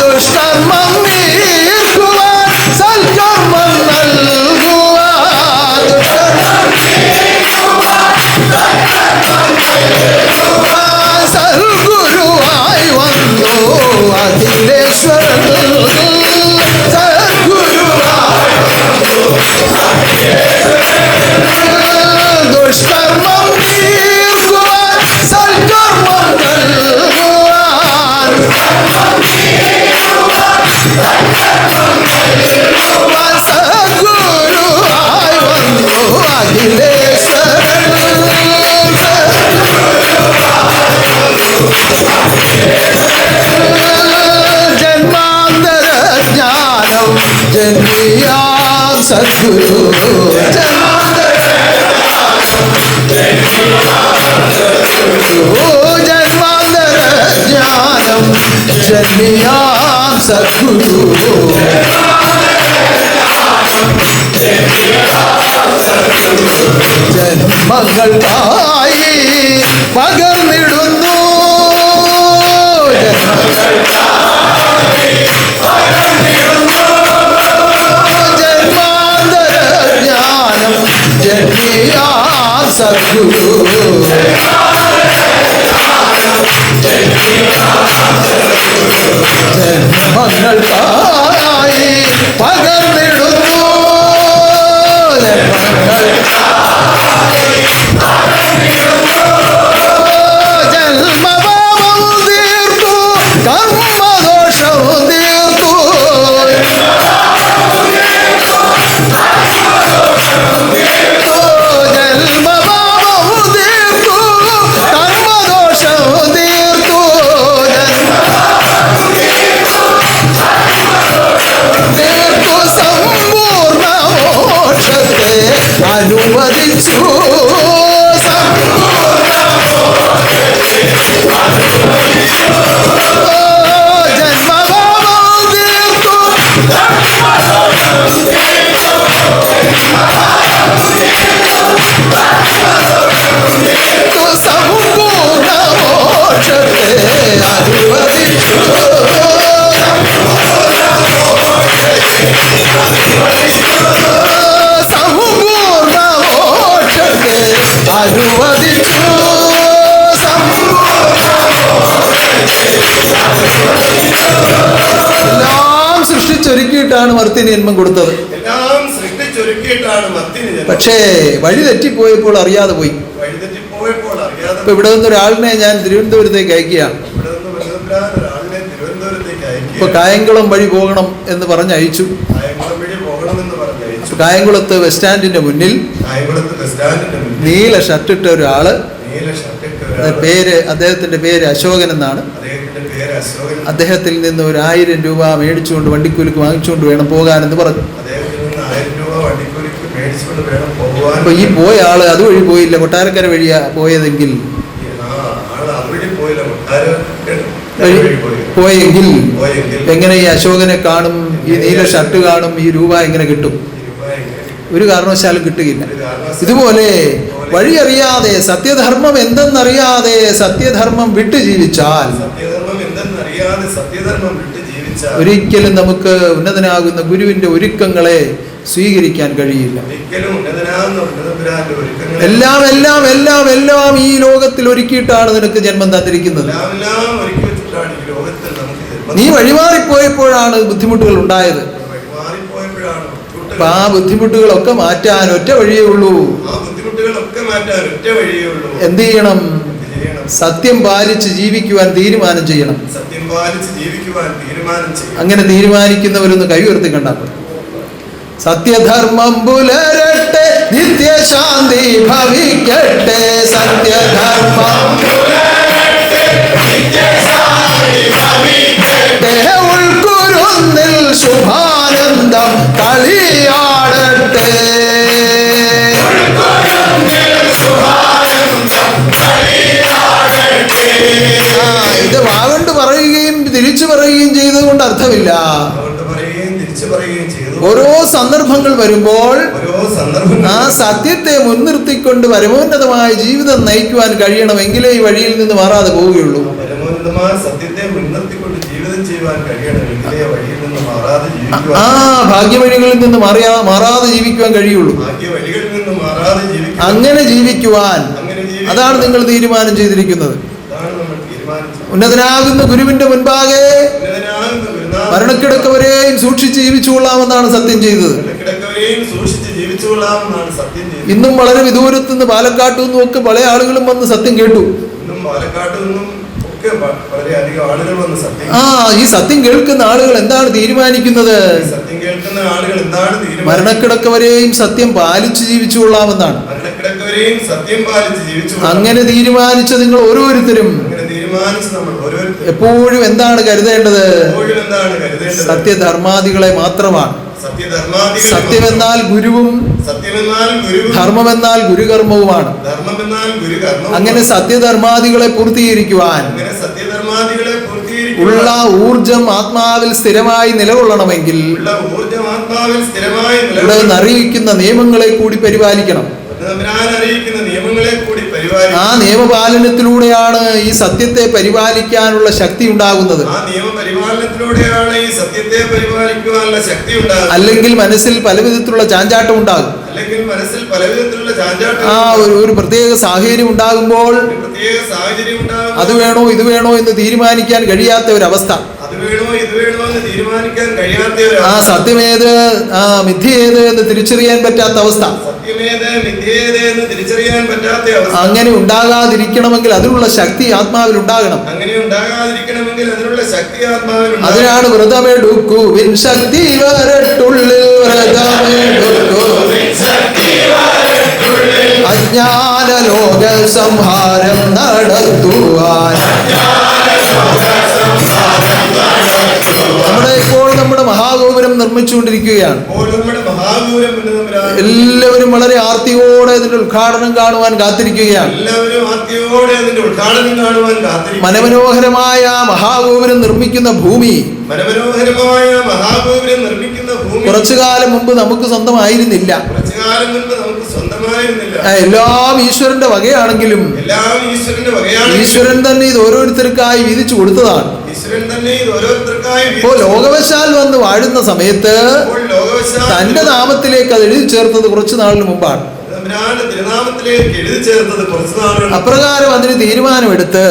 ദുഷ്കർമ്മം തീർക്കുവാൻ സൽക്കർമ്മം നൽകുവാൻ സദ്ഗുരുവായി വന്നു അഖിലേശ്വരൻ ദുഷ്കർമ്മം തീർക്കുവാൻ സൽക്കർമ്മം നൽകുവാൻ സദ്ഗുരുവായി വന്നു അഖിലേശ്വരൻ ജന്മാന്തര ജ്ഞാനം ജന്മിയാം സദ്ഗുരു ജന്മാന്തര ജ്ഞാനം ജന്മിയാം സദ്ഗുരു ജന്മങ്ങൾക്കായി പകർന്നിടുന്നു ജന്മാന്തര ജ്ഞാനം ജന്മിയാം സദ്ഗുരു ജന്മങ്ങൾക്കായി പകർന്നിടുന്നു ജന്മപാപം തീർത്തു കർമ്മദോഷം തീർത്തു ജന്മഭാവം തീർത്തു സമ്പൂർണ്ണ മോക്ഷത്തെ അനുവദിച്ചു. സമ്പൂർണ്ണ മോക്ഷത്തെ അനുവദിച്ചു. എല്ലാം സൃഷ്ടിച്ചൊരുക്കിയിട്ടാണ് മർത്തിന് ജന്മം കൊടുത്തത്. എല്ലാം സൃഷ്ടിച്ചൊരുക്കിയിട്ടാണ് മത്തിന് ജന്മം. പക്ഷേ വഴി തെറ്റിപ്പോയപ്പോൾ അറിയാതെ പോയി. വഴിതെറ്റിപ്പോയപ്പോൾ അറിയാതെ ഇപ്പൊ ഇവിടെ നിന്ന് ഒരാളിനെ ഞാൻ തിരുവനന്തപുരത്തേക്ക് അയക്കുകയാണ്. ഇവിടെ നിന്ന് ബന്ധപ്പെടാൻ ഒരാളിനെ തിരുവനന്തപുരത്തേക്ക് ഇപ്പൊ അയക്കുക. കായംകുളം വഴി പോകണം എന്ന് പറഞ്ഞ് അയച്ചു. കായംകുളം വഴി പോകണമെന്ന് പറഞ്ഞ് അയച്ചു. അപ്പൊ കായംകുളത്ത് ബസ് സ്റ്റാൻഡിന്റെ മുന്നിൽ കായംകുളത്ത് ബസ് സ്റ്റാൻഡിന്റെ മുന്നിൽ നീല ഷർട്ടിട്ട ഒരാള്, നീല ഷർട്ടിട്ട അദ്ദേഹത്തിന്റെ പേര് അശോകൻ എന്നാണ്. അദ്ദേഹത്തിന്റെ പേര് അശോകൻ. അദ്ദേഹത്തിൽ നിന്ന് 1000 രൂപ മേടിച്ചുകൊണ്ട് വണ്ടിക്കൂലിക്ക് വാങ്ങിച്ചുകൊണ്ട് വേണം പോകാനെന്ന് പറഞ്ഞു. അദ്ദേഹത്തിൽ നിന്ന് 1000 രൂപ വണ്ടിക്കൂലിക്ക് മേടിച്ചുകൊണ്ട് വേണം പോകുവാൻ. അപ്പൊ ഈ പോയ ആള് അതുവഴി പോയില്ല, കൊട്ടാരക്കര വഴിയാ പോയതെങ്കിൽ ആള് അതുവഴി പോയില്ല, പോയെങ്കിൽ എങ്ങനെ ഈ അശോകനെ കാണും, ഈ നീല ഷർട്ട് കാണും, ഈ രൂപ എങ്ങനെ കിട്ടും? ഒരു കാരണവശാലും കിട്ടുകയില്ല. ഇതുപോലെ വഴിയറിയാതെ സത്യധർമ്മം എന്തെന്നറിയാതെ സത്യധർമ്മം വിട്ടു ജീവിച്ചാൽ ഒരിക്കലും നമുക്ക് ഉന്നതനാകുന്ന ഗുരുവിന്റെ ഒരുക്കങ്ങളെ സ്വീകരിക്കാൻ കഴിയില്ല. എല്ലാം എല്ലാം എല്ലാം എല്ലാം ഈ ലോകത്തിൽ ഒരുക്കിയിട്ടാണ് നിനക്ക് ജന്മം തന്നിരിക്കുന്നത്. നീ വഴിമാറിപ്പോയപ്പോഴാണ് ബുദ്ധിമുട്ടുകൾ ഉണ്ടായത്. അപ്പൊ ആ ബുദ്ധിമുട്ടുകളൊക്കെ മാറ്റാൻ ഒറ്റ വഴിയേ ഉള്ളൂ. എന്ത് ചെയ്യണം? സത്യം പാലിച്ച് ജീവിക്കുവാൻ തീരുമാനം ചെയ്യണം. അങ്ങനെ തീരുമാനിക്കുന്നവരൊന്ന് കൈ ഉയർത്തി കണ്ടാൽ സത്യധർമ്മം പുലരട്ടെ, നിത്യശാന്തി ഭവിക്കട്ടെ. സത്യധർമ്മം ഉൾക്കുരുന്നിൽ ശുഭാനന്ദം കളിയാടട്ടെ. ഇത് വാഗണ്ട് പറയുകയും തിരിച്ചു പറയുകയും ചെയ്തതുകൊണ്ട് അർത്ഥമില്ല. ഓരോ സന്ദർഭങ്ങൾ വരുമ്പോൾ ആ സത്യത്തെ മുൻനിർത്തിക്കൊണ്ട് പരമോന്നതമായ ജീവിതം നയിക്കുവാൻ കഴിയണമെങ്കിലേ ഈ വഴിയിൽ നിന്ന് മാറാതെ പോവുകയുള്ളൂ. ആ ഭാഗ്യവഴികളിൽ നിന്ന് മാറാതെ ജീവിക്കുവാൻ കഴിയുള്ളൂ. അങ്ങനെ ജീവിക്കുവാൻ അതാണ് നിങ്ങൾ തീരുമാനം ചെയ്തിരിക്കുന്നത്. ഉന്നതനാകുന്ന ഗുരുവിന്റെ മുൻപാകെ മരണക്കിടക്കവരെയും സൂക്ഷിച്ച് ജീവിച്ചുകൊള്ളാമെന്നാണ് സത്യം ചെയ്തത്. ഇന്നും വളരെ വിദൂരത്തു നിന്ന് പാലക്കാട്ടു നിന്നും ഒക്കെ പല ആളുകളും വന്ന് സത്യം കേട്ടു. ഈ സത്യം കേൾക്കുന്ന ആളുകൾ എന്താണ് തീരുമാനിക്കുന്നത്? മരണക്കിടക്കവരെയും സത്യം പാലിച്ച് ജീവിച്ചുകൊള്ളാമെന്നാണ്. അങ്ങനെ തീരുമാനിച്ച നിങ്ങൾ ഓരോരുത്തരും എപ്പോഴും എന്താണ് കരുതേണ്ടത്? സത്യധർമാദികളെ മാത്രമാണ്. സത്യമെന്നാൽ ഗുരുവും ധർമ്മമെന്നാൽ ഗുരുകർമ്മവുമാണ്. അങ്ങനെ സത്യധർമാദികളെ പൂർത്തീകരിക്കുവാൻ ഉള്ള ഊർജം ആത്മാവിൽ സ്ഥിരമായി നിലകൊള്ളണമെങ്കിൽ ഇവിടെ അറിയിക്കുന്ന നിയമങ്ങളെ കൂടി പരിപാലിക്കണം. ആ നിയമപാലനത്തിലൂടെയാണ് ഈ സത്യത്തെ പരിപാലിക്കാനുള്ള ശക്തി ഉണ്ടാകുന്നത്. അല്ലെങ്കിൽ മനസ്സിൽ പലവിധത്തിലുള്ള ചാഞ്ചാട്ടം ഉണ്ടാകും. ആ ഒരു പ്രത്യേക സാഹചര്യം ഉണ്ടാകുമ്പോൾ അത് വേണോ ഇത് വേണോ എന്ന് തീരുമാനിക്കാൻ കഴിയാത്ത ഒരവസ്ഥ. ആ സത്യമേത് മിഥ്യേത് എന്ന് തിരിച്ചറിയാൻ പറ്റാത്ത അവസ്ഥ. അങ്ങനെ ഉണ്ടാകാതിരിക്കണമെങ്കിൽ അതിനുള്ള ശക്തി ആത്മാവിൽ ഉണ്ടാകണം. അതിനാണ് വ്രതമെടുക്കുവിൻ ശക്തി വരട്ടുള്ളിൽ അജ്ഞാന ലോക സംഹാരം നടത്തുവാൻ. നമ്മുടെ മഹാഗോപുരം മഹാഗോപുരം നിർമ്മിച്ചുകൊണ്ടിരിക്കുകയാണ്. അപ്പോൾ നമ്മുടെ മഹാഗോപുരം പുനഃനിർമ്മിക്കാൻ എല്ലാവരും വളരെ ആർത്തിയോടെ അതിന്റെ ഉദ്ഘാടനം കാണുവാൻ കാത്തിരിക്കുകയാണ്. എല്ലാവരും ആർത്തിയോടെ അതിന്റെ ഉദ്ഘാടനം കാണുവാൻ കാത്തിരിക്കുന്നു. മനോഹരമായ മഹാഗോപുരം നിർമ്മിക്കുന്ന ഭൂമി, മനോഹരമായ മഹാഗോപുരം നിർമ്മിക്കുന്ന ഭൂമി കുറച്ചു കാലം മുമ്പ് നമുക്ക് സ്വന്തമായിരുന്നില്ല. കുറച്ചു കാലം മുൻപ് നമുക്ക് സ്വന്തമായിരുന്നില്ല. എല്ലാം ഈശ്വരന്റെ വകയാണെങ്കിലും എല്ലാം ഈശ്വരന്റെ വകയാണ്. ഈശ്വരൻ തന്നെ ഇത് ഓരോരുത്തർക്കായി വീതിച്ചു കൊടുത്തതാണ്. ഈശ്വരൻ തന്നെ ഇത് ഓരോരുത്തർക്കായി ഇപ്പോൾ ലോകവശാൽ വന്ന് വാഴുന്ന സമയത്ത് തന്റെ നാമത്തിലേക്ക് അത് എഴുതി ചേർത്തത് കുറച്ചു നാളിന് മുമ്പാണ്. തിരുനാമത്തിലേക്ക് എഴുതി ചേർത്തത് കുറച്ചു നാളുകൾ. അപ്രകാരം അതിന് തീരുമാനമെടുത്ത്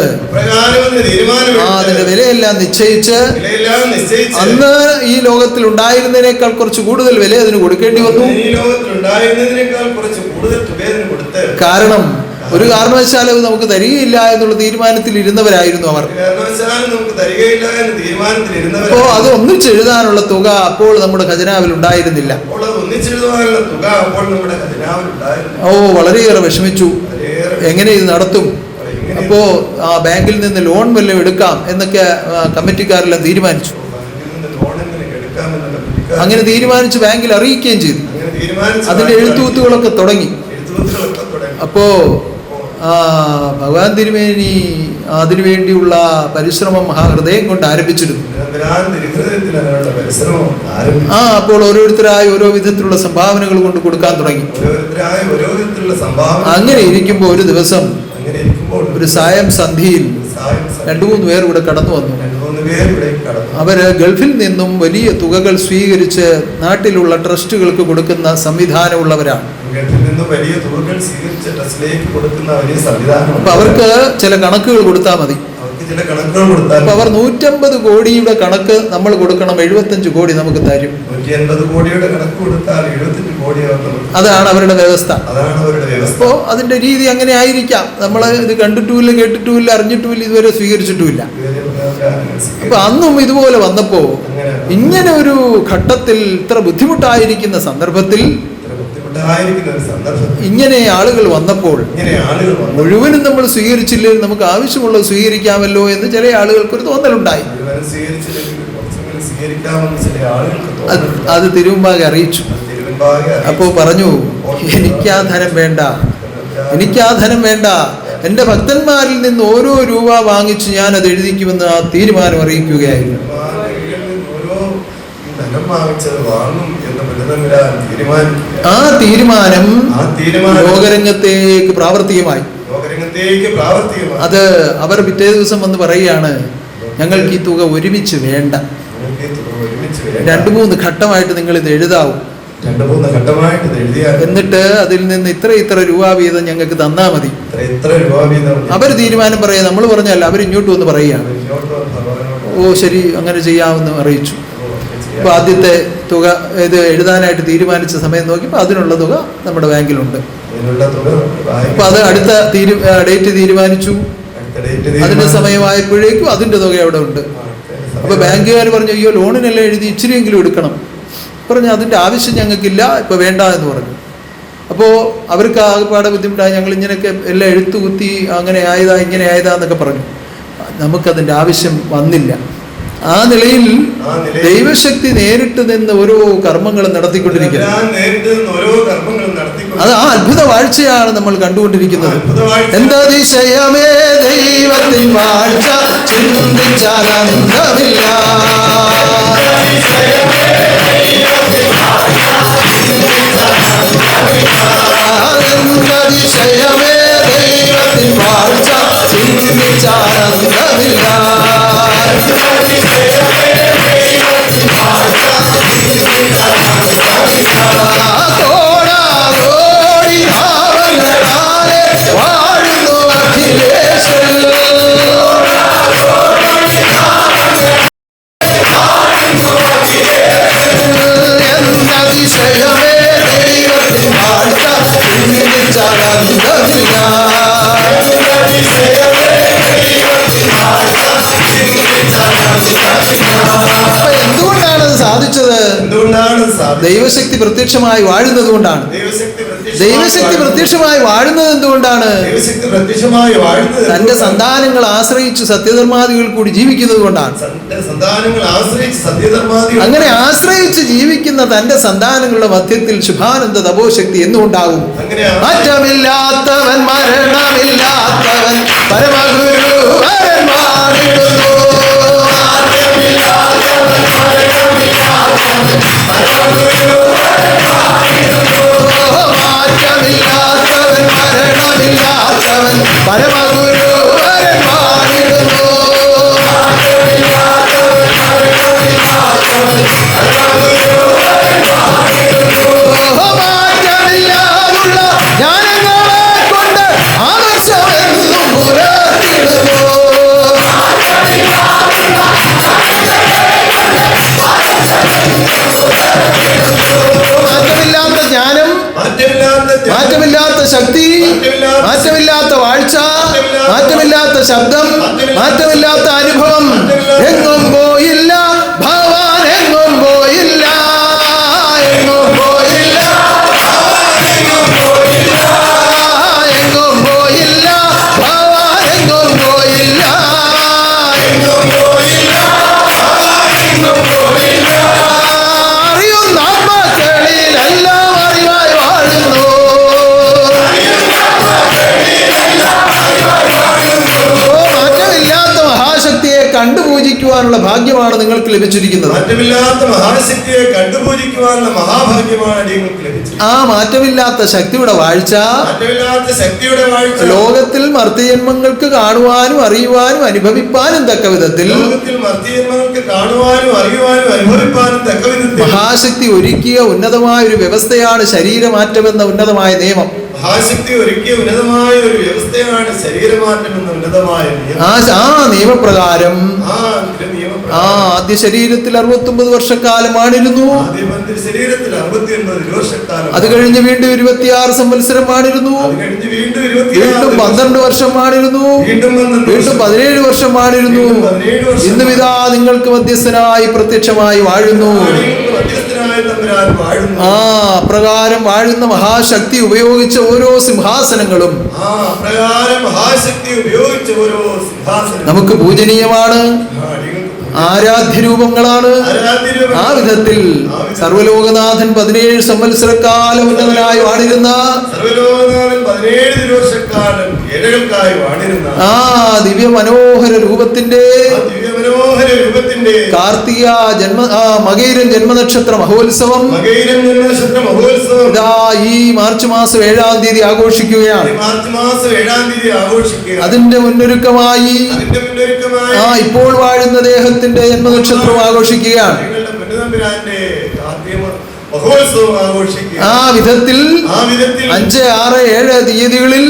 അതിന്റെ വിലയെല്ലാം നിശ്ചയിച്ച് അന്ന് ഈ ലോകത്തിൽ ഉണ്ടായിരുന്നതിനേക്കാൾ കുറച്ച് കൂടുതൽ വില അതിന് കൊടുക്കേണ്ടി വന്നു. കാരണം ഒരു കാരണവശാലും അത് നമുക്ക് തരികയില്ല എന്നുള്ള തീരുമാനത്തിൽ ഇരുന്നവരായിരുന്നു അവർ. അപ്പോൾ അത് ഒന്നിച്ചെഴുതാനുള്ള തുക അപ്പോൾ നമ്മുടെ ഖജനാവിൽ ഉണ്ടായിരുന്നില്ല. ഓ, വളരെയേറെ വിഷമിച്ചു. എങ്ങനെ ഇത് നടത്തും? അപ്പോ ആ ബാങ്കിൽ നിന്ന് ലോൺ വല്ലതും എടുക്കാം എന്നൊക്കെ കമ്മിറ്റിക്കാരെല്ലാം തീരുമാനിച്ചു. അങ്ങനെ തീരുമാനിച്ച് ബാങ്കിൽ അറിയിക്കുകയും ചെയ്തു. അതിന്റെ എഴുത്തുകുത്തുകളൊക്കെ തുടങ്ങി. അപ്പോ ഭഗവാൻ തിരുമേനി അതിനുവേണ്ടിയുള്ള പരിശ്രമം മഹാഹൃദയം കൊണ്ട് ആരംഭിച്ചിരുന്നു. അപ്പോൾ ഓരോരുത്തരായി ഓരോ വിധത്തിലുള്ള സംഭാവനകൾ കൊണ്ട് കൊടുക്കാൻ തുടങ്ങി. അങ്ങനെ ഇരിക്കുമ്പോൾ ഒരു ദിവസം ഒരു സായം സന്ധിയിൽ 2-3 പേർ ഇവിടെ കടന്നു വന്നു. അവര് ഗൾഫിൽ നിന്നും വലിയ തുകകൾ സ്വീകരിച്ച് നാട്ടിലുള്ള ട്രസ്റ്റുകൾക്ക് കൊടുക്കുന്ന സംവിധാനമുള്ളവരാണ്. അപ്പൊ അവർക്ക് ചില കണക്കുകൾ കൊടുത്താൽ മതി. അപ്പൊ അവർ 150 കോടിയുടെ കണക്ക് നമ്മൾ കൊടുക്കണം, 75 കോടി നമുക്ക് തരും. അതാണ് അവരുടെ വ്യവസ്ഥ. അപ്പോ അതിന്റെ രീതി അങ്ങനെ ആയിരിക്കാം. നമ്മൾ ഇത് കണ്ടിട്ടുമില്ല, കേട്ടിട്ടുമില്ല, അറിഞ്ഞിട്ടുമില്ല, ഇതുവരെ സ്വീകരിച്ചിട്ടുമില്ല. അപ്പൊ അന്നും ഇതുപോലെ വന്നപ്പോ ഇങ്ങനെ ഒരു ഘട്ടത്തിൽ ഇത്ര ബുദ്ധിമുട്ടായിരിക്കുന്ന സന്ദർഭത്തിൽ ഇങ്ങനെ ആളുകൾ വന്നപ്പോൾ മുഴുവനും നമ്മൾ സ്വീകരിച്ചില്ലെങ്കിൽ നമുക്ക് ആവശ്യമുള്ളത് സ്വീകരിക്കാമല്ലോ എന്ന് ചില ആളുകൾക്ക് ഒരു തോന്നലുണ്ടായി. അത് തിരുമുമ്പാകെ അറിയിച്ചു. അപ്പോ പറഞ്ഞു, എനിക്കാ ധനം വേണ്ട, എനിക്കാ ധനം വേണ്ട. എൻ്റെ ഭക്തന്മാരിൽ നിന്ന് ഓരോ രൂപ വാങ്ങിച്ച് ഞാൻ അത് എഴുതിക്കുമെന്ന് ആ തീരുമാനം അറിയിക്കുകയായിരുന്നു. ആ തീരുമാനം ലോകരംഗത്തേക്ക് പ്രാവർത്തികമായി. അത് അവർ പിറ്റേ ദിവസം വന്ന് പറയുകയാണ്, ഞങ്ങൾക്ക് ഈ തുക ഒരുമിച്ച് വേണ്ട, 2-3 ഘട്ടമായിട്ട് നിങ്ങൾ ഇത് എഴുതാവും, എന്നിട്ട് അതിൽ നിന്ന് ഇത്ര രൂപ വീതം ഞങ്ങൾക്ക് തന്നാ മതി. അവർ തീരുമാനം പറയാം, നമ്മൾ പറഞ്ഞല്ല, അവർ ഇങ്ങോട്ട് വന്ന് പറയുകയാണ്. ഓ ശരി, അങ്ങനെ ചെയ്യാമെന്ന് അറിയിച്ചു. അപ്പൊ ആദ്യത്തെ തുക ഇത് എഴുതാനായിട്ട് തീരുമാനിച്ച സമയം നോക്കിയപ്പോൾ അതിനുള്ള തുക നമ്മുടെ ബാങ്കിലുണ്ട്. അപ്പൊ അത് അടുത്ത ഡേറ്റ് തീരുമാനിച്ചു. അതിന്റെ സമയമായപ്പോഴേക്കും അതിന്റെ തുക അവിടെ ഉണ്ട്. അപ്പൊ ബാങ്കുകാർ പറഞ്ഞു, അയ്യോ ലോണിനെല്ലാം എഴുതി ഇച്ചിരിയെങ്കിലും എടുക്കണം. പറഞ്ഞു അതിന്റെ ആവശ്യം ഞങ്ങൾക്കില്ല, ഇപ്പൊ വേണ്ട എന്ന് പറഞ്ഞു. അപ്പോൾ അവർക്ക് ആകെപ്പാടെ ബുദ്ധിമുട്ടായി. ഞങ്ങൾ ഇങ്ങനെയൊക്കെ എല്ലാം എഴുത്തുകുത്തി അങ്ങനെ ആയതാ ഇങ്ങനെ ആയതാ എന്നൊക്കെ പറഞ്ഞു. നമുക്കതിന്റെ ആവശ്യം വന്നില്ല. ആ നിലയിൽ ദൈവശക്തി നേരിട്ട് നിന്ന് ഓരോ കർമ്മങ്ങളും നടത്തിക്കൊണ്ടിരിക്കുന്നത്. അത് ആ അത്ഭുത വാഴ്ചയാണ് നമ്മൾ കണ്ടുകൊണ്ടിരിക്കുന്നത്. എന്തതിശയമേ ദൈവത്തിൻ വാഴ്ച, ചിന്തിച്ചാനന്ദമില്ല. എന്തതിശയമേ ദൈവത്തിൻ വാഴ്ച, ചിന്തിച്ചാനന്ദമില്ല. ദൈവശക്തി പ്രത്യക്ഷമായി വാഴുന്നത് കൊണ്ടാണ്. ദൈവശക്തി പ്രത്യക്ഷമായി വാഴുന്നത് എന്തുകൊണ്ടാണ്? ദൈവശക്തി പ്രത്യക്ഷമായി വാഴുന്നത് തന്റെ സന്താനങ്ങൾ ആശ്രയിച്ച് സത്യധർമാദികൾ കൂടി ജീവിക്കുന്നത് കൊണ്ടാണ്. തന്റെ സന്താനങ്ങൾ ആശ്രയിച്ച് സത്യധർമാദികൾ അങ്ങനെ ആശ്രയിച്ച് ജീവിക്കുന്ന തന്റെ സന്താനങ്ങളുടെ മധ്യത്തിൽ ശുഭാനന്ദ തപോശക്തി എന്നുണ്ടാകും. മാറ്റമില്ലാത്തവൻ മരണമില്ലാത്തവൻ പരമഗുരു വരന്മാരിടുന്നു. മാറ്റമില്ലാത്തവൻ മരണമില്ലാത്തവൻ പരമഗുരു വരന്മാരിടുന്നു. മാറ്റമില്ലാതുള്ള ജ്ഞാനങ്ങളെ കൊണ്ട് ആദർശമെന്നും പുലർത്തിടുന്നു. മാറ്റമില്ലാത്ത ജ്ഞാനം, മാറ്റമില്ലാത്ത ശക്തി, മാറ്റമില്ലാത്ത വാഴ്ച, മാറ്റമില്ലാത്ത ശബ്ദം, മാറ്റമില്ലാത്ത അനുഭവം എങ്ങും പോയില്ല. ഭഗവാൻ എങ്ങും പോയില്ല, എങ്ങും പോയില്ല, എങ്ങും പോയില്ല, ഭഗവാൻ എങ്ങും പോയില്ല, എങ്ങും പോയില്ല. അറിയുന്ന ആത്മാക്കളിലെല്ലാം അറിവായി വാഴുന്നു. മാറ്റമില്ലാത്ത മഹാശക്തിയെ കണ്ടുപൂജിക്കുവാനുള്ള ഭാഗ്യമാണ് നിങ്ങൾക്ക് ലഭിച്ചിരിക്കുന്നത്. മാറ്റമില്ലാത്ത മഹാശക്തിയെ കണ്ടുപൂജിക്കുവാനുള്ള മഹാഭാഗ്യമാണ് നിങ്ങൾക്ക് ലഭിച്ചത്. ആ മാറ്റമില്ലാത്ത ശക്തിയുടെ വാഴ്ച മാറ്റമില്ലാത്ത ശക്തിയുടെ വാഴ്ച ലോകത്തിൽ മർത്യജന്മങ്ങൾക്ക് കാണുവാനും അറിയുവാനും അനുഭവിപ്പാനും തക്ക വിധത്തിൽ ലോകത്തിൽ മർത്യജന്മങ്ങൾക്ക് കാണുവാനും അറിയുവാനും അനുഭവിപ്പാനും തക്ക വിധത്തിൽ മഹാശക്തി ഒരുക്കിയ ഉന്നതമായ ഒരു വ്യവസ്ഥയാണ് ശരീരമാറ്റമെന്ന ഉന്നതമായ നിയമം. മഹാശക്തി ഒരുക്കിയ ഉന്നതമായ ഒരു വ്യവസ്ഥയാണ് ശരീരമാറ്റം എന്ന ഉന്നതമായ നിയമം. ആ നിയമപ്രകാരം നിയമപ്രകാരം ആദ്യ ശരീരത്തിൽ 69 വർഷക്കാലം ആണിരുന്നു. ശരീരത്തിൽ 69 വർഷക്കാലം. അത് കഴിഞ്ഞ് വീണ്ടും 26 സംവത്സരം ആണിരുന്നു. വീണ്ടും 12 വർഷം ആണിരുന്നു. വീണ്ടും 17 വർഷം ആണിരുന്നു. ഇന്നും ഇതാ നിങ്ങൾക്ക് മധ്യസ്ഥനായി പ്രത്യക്ഷമായി വാഴുന്നു. ആ പ്രകാരം വാഴുന്ന മഹാശക്തി ഉപയോഗിച്ച ഓരോ സിംഹാസനങ്ങളും നമുക്ക് പൂജനീയമാണ്, ആരാധ്യരൂപങ്ങളാണ്. ആ വിധത്തിൽ സർവലോകനാഥൻ 17 സംവത്സരക്കാലം ഉന്നതനായി വാണിരുന്ന ആ ദിവ്യ മനോഹര രൂപത്തിന്റെ കാർത്തിക മകയിരൻ ജന്മനക്ഷത്ര മഹോത്സവം ഇതാ ഈ മാർച്ച് മാസം 7-ാം തീയതി ആഘോഷിക്കുകയാണ്. അതിന്റെ മുന്നൊരുക്കമായി ഇപ്പോൾ വാഴുന്ന ദേഹത്തിന്റെ ജന്മനക്ഷത്രം ആഘോഷിക്കുകയാണ്. ആ വിധത്തിൽ 5, 6, 7 തീയതികളിൽ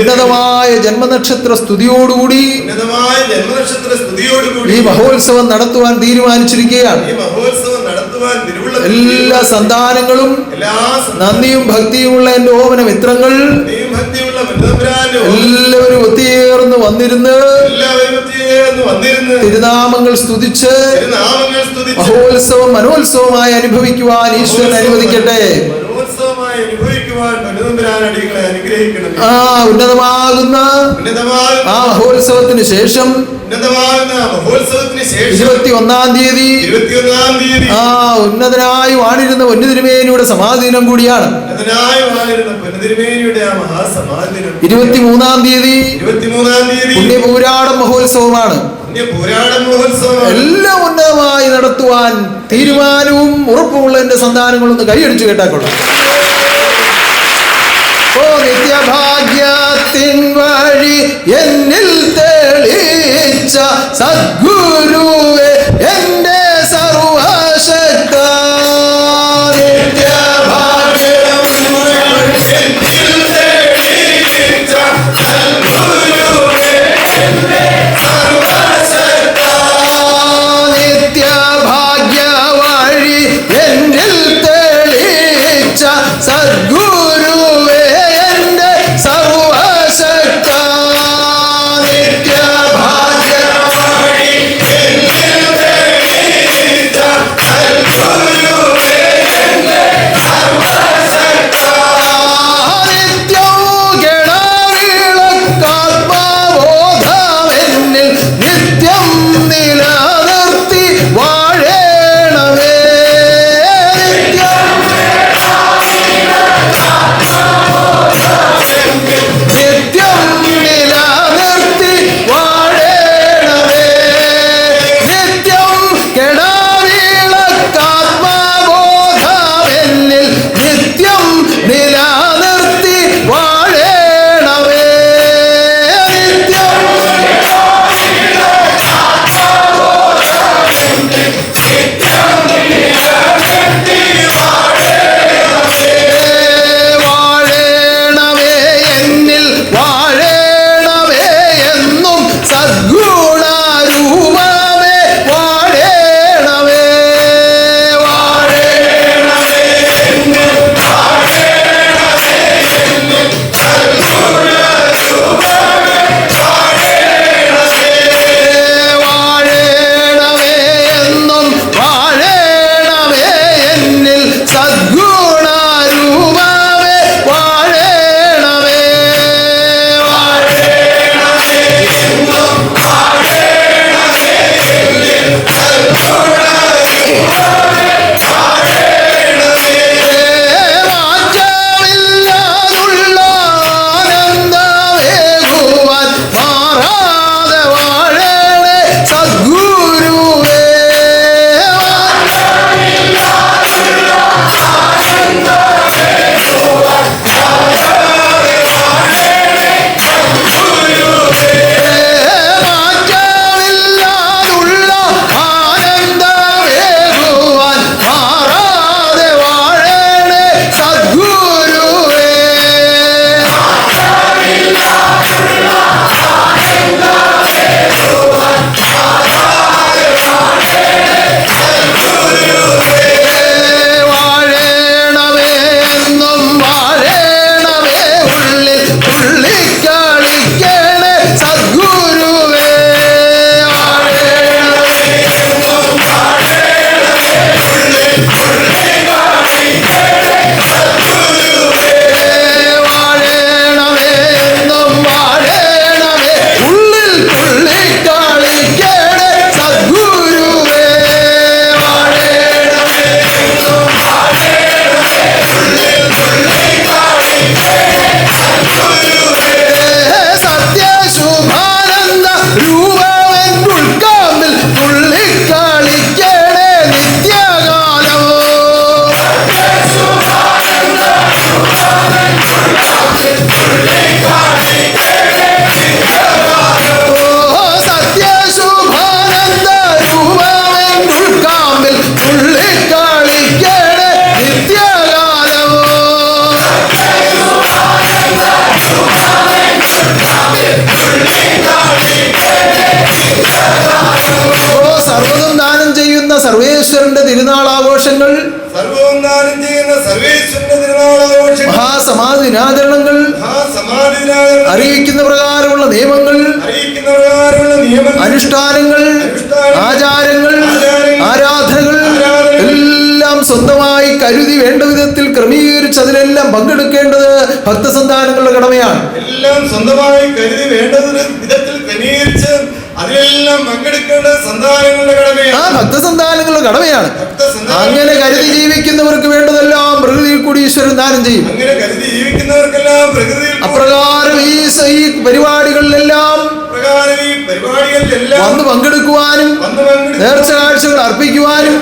ഉന്നതമായ ജന്മനക്ഷത്ര സ്തുതിയോടുകൂടി ഈ മഹോത്സവം നടത്തുവാൻ തീരുമാനിച്ചിരിക്കുകയാണ്. എല്ലാ സന്താനങ്ങളും നന്ദിയും ഭക്തിയുമുള്ള എന്റെ ഓമന മിത്രങ്ങൾ എല്ലാവരും ഒത്തുചേർന്ന് വന്നിരുന്ന് തിരുനാമങ്ങൾ സ്തുതിച്ച് മഹോത്സവം മനോത്സവമായി അനുഭവിക്കുവാൻ ഈശ്വരൻ അനുവദിക്കട്ടെ. ആ ഉന്നതമാകുന്ന ആ മഹോത്സവത്തിന് ശേഷം 21-ാം തീയതി ആ ഉന്നതനായി വാണിരുന്ന പൊന്നുതിരുമേനിയുടെ സമാധിദിനം കൂടിയാണ്. 23-ാം തീയതി പുണ്യപൂരാടം മഹോത്സവമാണ്. എല്ലാം ഉന്നതമായി നടത്തുവാൻ തീരുമാനവും ഉറപ്പുമുള്ള എന്റെ സന്താനങ്ങളൊന്ന് കൈയടിച്ചു കേട്ടാക്കൊള്ളാം. ഓ നിത്യഭാഗ്യത്തിൻ വഴി എന്നിൽ തെളിച്ച സദ്ഗുരുവേ എന്റെ സർവശക്ത. നിത്യഭാഗ്യ വഴി എന്നിൽ തെളിച്ച സദ്ഗുരുവേ എന്റെ സർവശക്ത. നിത്യഭാഗ്യ വഴി ഓ സർവ്വതും ദാനം ചെയ്യുന്ന സർവേശ്വരന്റെ തിരുനാൾ ആഘോഷങ്ങൾ, സർവവും ദാനം ചെയ്യുന്ന സർവേശ്വരന്റെ തിരുനാളാഘോഷങ്ങൾ, മഹാസമാധി ദിനാചരണങ്ങൾ, മഹാസമാധിനാഥൻ അറിയിക്കുന്ന പ്രകാരമുള്ള നിയമങ്ങൾ, അറിയിക്കുന്ന പ്രകാരമുള്ള നിയമങ്ങൾ, അനുഷ്ഠാനങ്ങൾ, ആചാരങ്ങൾ, ആരാധനകൾ എല്ലാം സ്വന്തമായി കരുതി വേണ്ട വിധത്തിൽ ക്രമീകരിച്ച് അതിലെല്ലാം പങ്കെടുക്കേണ്ടത് ഭക്തസന്താനങ്ങളുടെ കടമയാണ്. എല്ലാം സ്വന്തമായി കരുതി വേണ്ടത് വിധത്തിൽ ക്രമീകരിച്ച് അതിലെല്ലാം പങ്കെടുക്കേണ്ട സന്താനങ്ങളുടെ കടമയാണ്. ഭക്തസന്താനങ്ങളുടെ കടമയാണ്. അങ്ങനെ കരുതി ജീവിക്കുന്നവർക്ക് വേണ്ടതെല്ലാം പ്രകൃതിയിൽ കൂടി ഈശ്വരൻ ദാനം ചെയ്യും. അങ്ങനെ കരുതി ജീവിക്കുന്നവർക്കെല്ലാം പ്രകൃതിയിൽ അപ്രകാരം ഈ പരിപാടികളിലെല്ലാം വന്ന് പങ്കെടുക്കുവാനും നേർച്ച കാഴ്ചകൾ അർപ്പിക്കുവാനും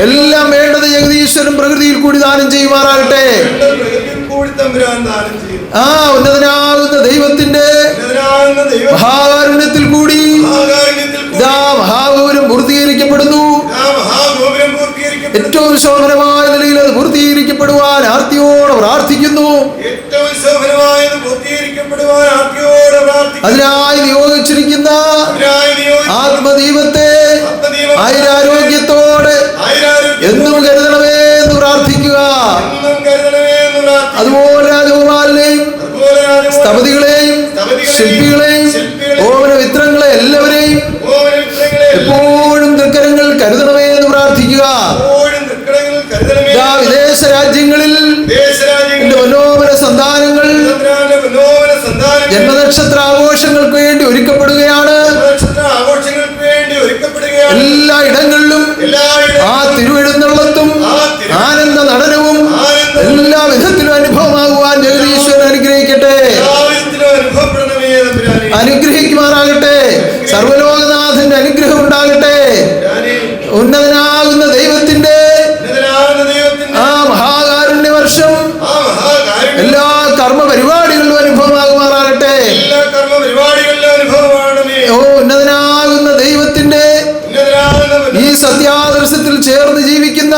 എല്ലാം വേണ്ടത് ജഗദീശ്വരൻ പ്രകൃതിയിൽ കൂടി ദാനം ചെയ്യുമാറാകട്ടെ. ആ ഉന്നതനാകുന്ന ദൈവത്തിന്റെ മഹാകാരുണ്യത്തിൽ കൂടി ഇതാ മഹാഗോപുരം പൂർത്തീകരിക്കപ്പെടുന്നു. ഏറ്റവും ശോഭനമായ നിലയിൽ അത് പൂർത്തീകരിക്കപ്പെടുവാൻ ആർത്തിയോടെ പ്രാർത്ഥിക്കുന്നു. അതിനായി നിയോഗിച്ചിരിക്കുന്ന ആത്മദീപത്തെ ആയിരാരോഗ്യത്തോടെ എന്നും കരുതണമേ എന്ന് പ്രാർത്ഥിക്കുക. അതുപോലെ രാജഗോപാലിനെയും സ്ഥപതികളെയും ശില്പികളെയും ഓമന മിത്രങ്ങളെ എല്ലാവരെയും എപ്പോഴും തൃക്കരങ്ങൾ കരുതണമേ എന്ന് പ്രാർത്ഥിക്കുക. വിദേശ രാജ്യങ്ങളിൽ മനോഹര സന്താനങ്ങൾ ജന്മനക്ഷത്ര ആഘോഷങ്ങൾക്ക് വേണ്ടി ഒരുക്കപ്പെടുകയാണ്. എല്ലാ ഇടങ്ങളിലും ആ തിരുവെഴുന്നള്ളത്തും ആനന്ദ നടനവും എല്ലാ വിധത്തിലും അനുഭവമാകുവാൻ ജഗദീശ്വരൻ അനുഗ്രഹിക്കട്ടെ, അനുഗ്രഹിക്കുമാറാകട്ടെ. സർവലോകനാഥന്റെ അനുഗ്രഹം ഉണ്ടാകട്ടെ. ഉന്നതനാകുന്ന ദൈവത്തിന്റെ ആ മഹാകാരുണ്യ വർഷം എല്ലാ കർമ്മ പരിപാടികളിലും അനുഭവമാകുമാറാകട്ടെ. ഓ ഉന്നതനാകുന്ന ദൈവത്തിന്റെ ഈ സത്യാദർശത്തിൽ ചേർന്ന് ജീവിക്കുന്ന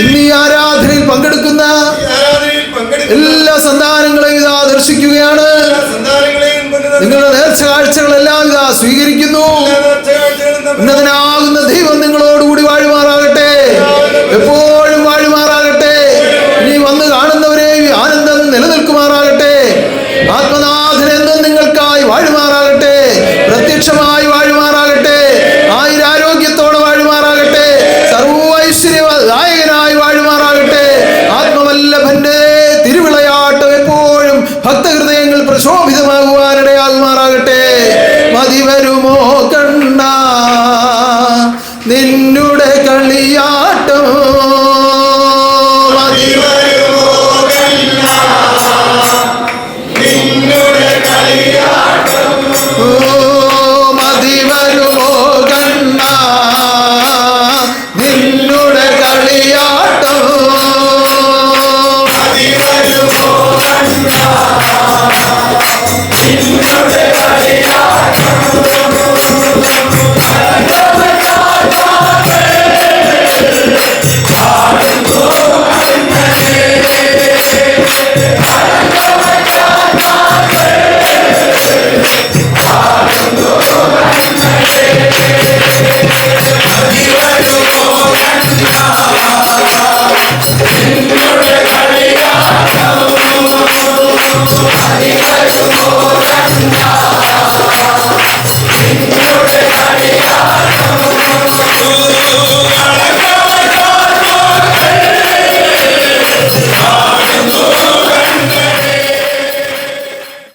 ഇന്ന് ഈ ആരാധനയിൽ പങ്കെടുക്കുന്ന എല്ലാ സന്താനങ്ങളെയും ഇതാ ദർശിക്കുകയാണ്. നിങ്ങളുടെ നേർച്ച കാഴ്ചകളെല്ലാം ഇതാ സ്വീകരിക്കുന്നു. ഉന്നതനാകുന്ന ദൈവം നിങ്ങളോടുകൂടി വാഴുമാറാകട്ടെ, എപ്പോഴും വാഴുമാറാകട്ടെ. ഇനി വന്ന് കാണുന്നവരെയും ആനന്ദം നിലനിൽക്കുമാറാകട്ടെ. ആത്മനാഥൻ എന്നും നിങ്ങൾക്കായി വാഴുമാറാകട്ടെ, പ്രത്യക്ഷമായി വാഴുമാറാകട്ടെ, ആയുരാരോഗ്യത്തോടെ വാഴുമാറാകട്ടെ, സർവൈശ്വര്യദായകനായി വാഴുമാറാകട്ടെ. ആത്മവല്ലഭന്റെ തിരുവിളയാട്ടം എപ്പോഴും ഭക്തഹൃദയങ്ങൾ പ്രശോഭിതമാകുവാനിടയാകുമാറാകട്ടെ. മതി വരുമോ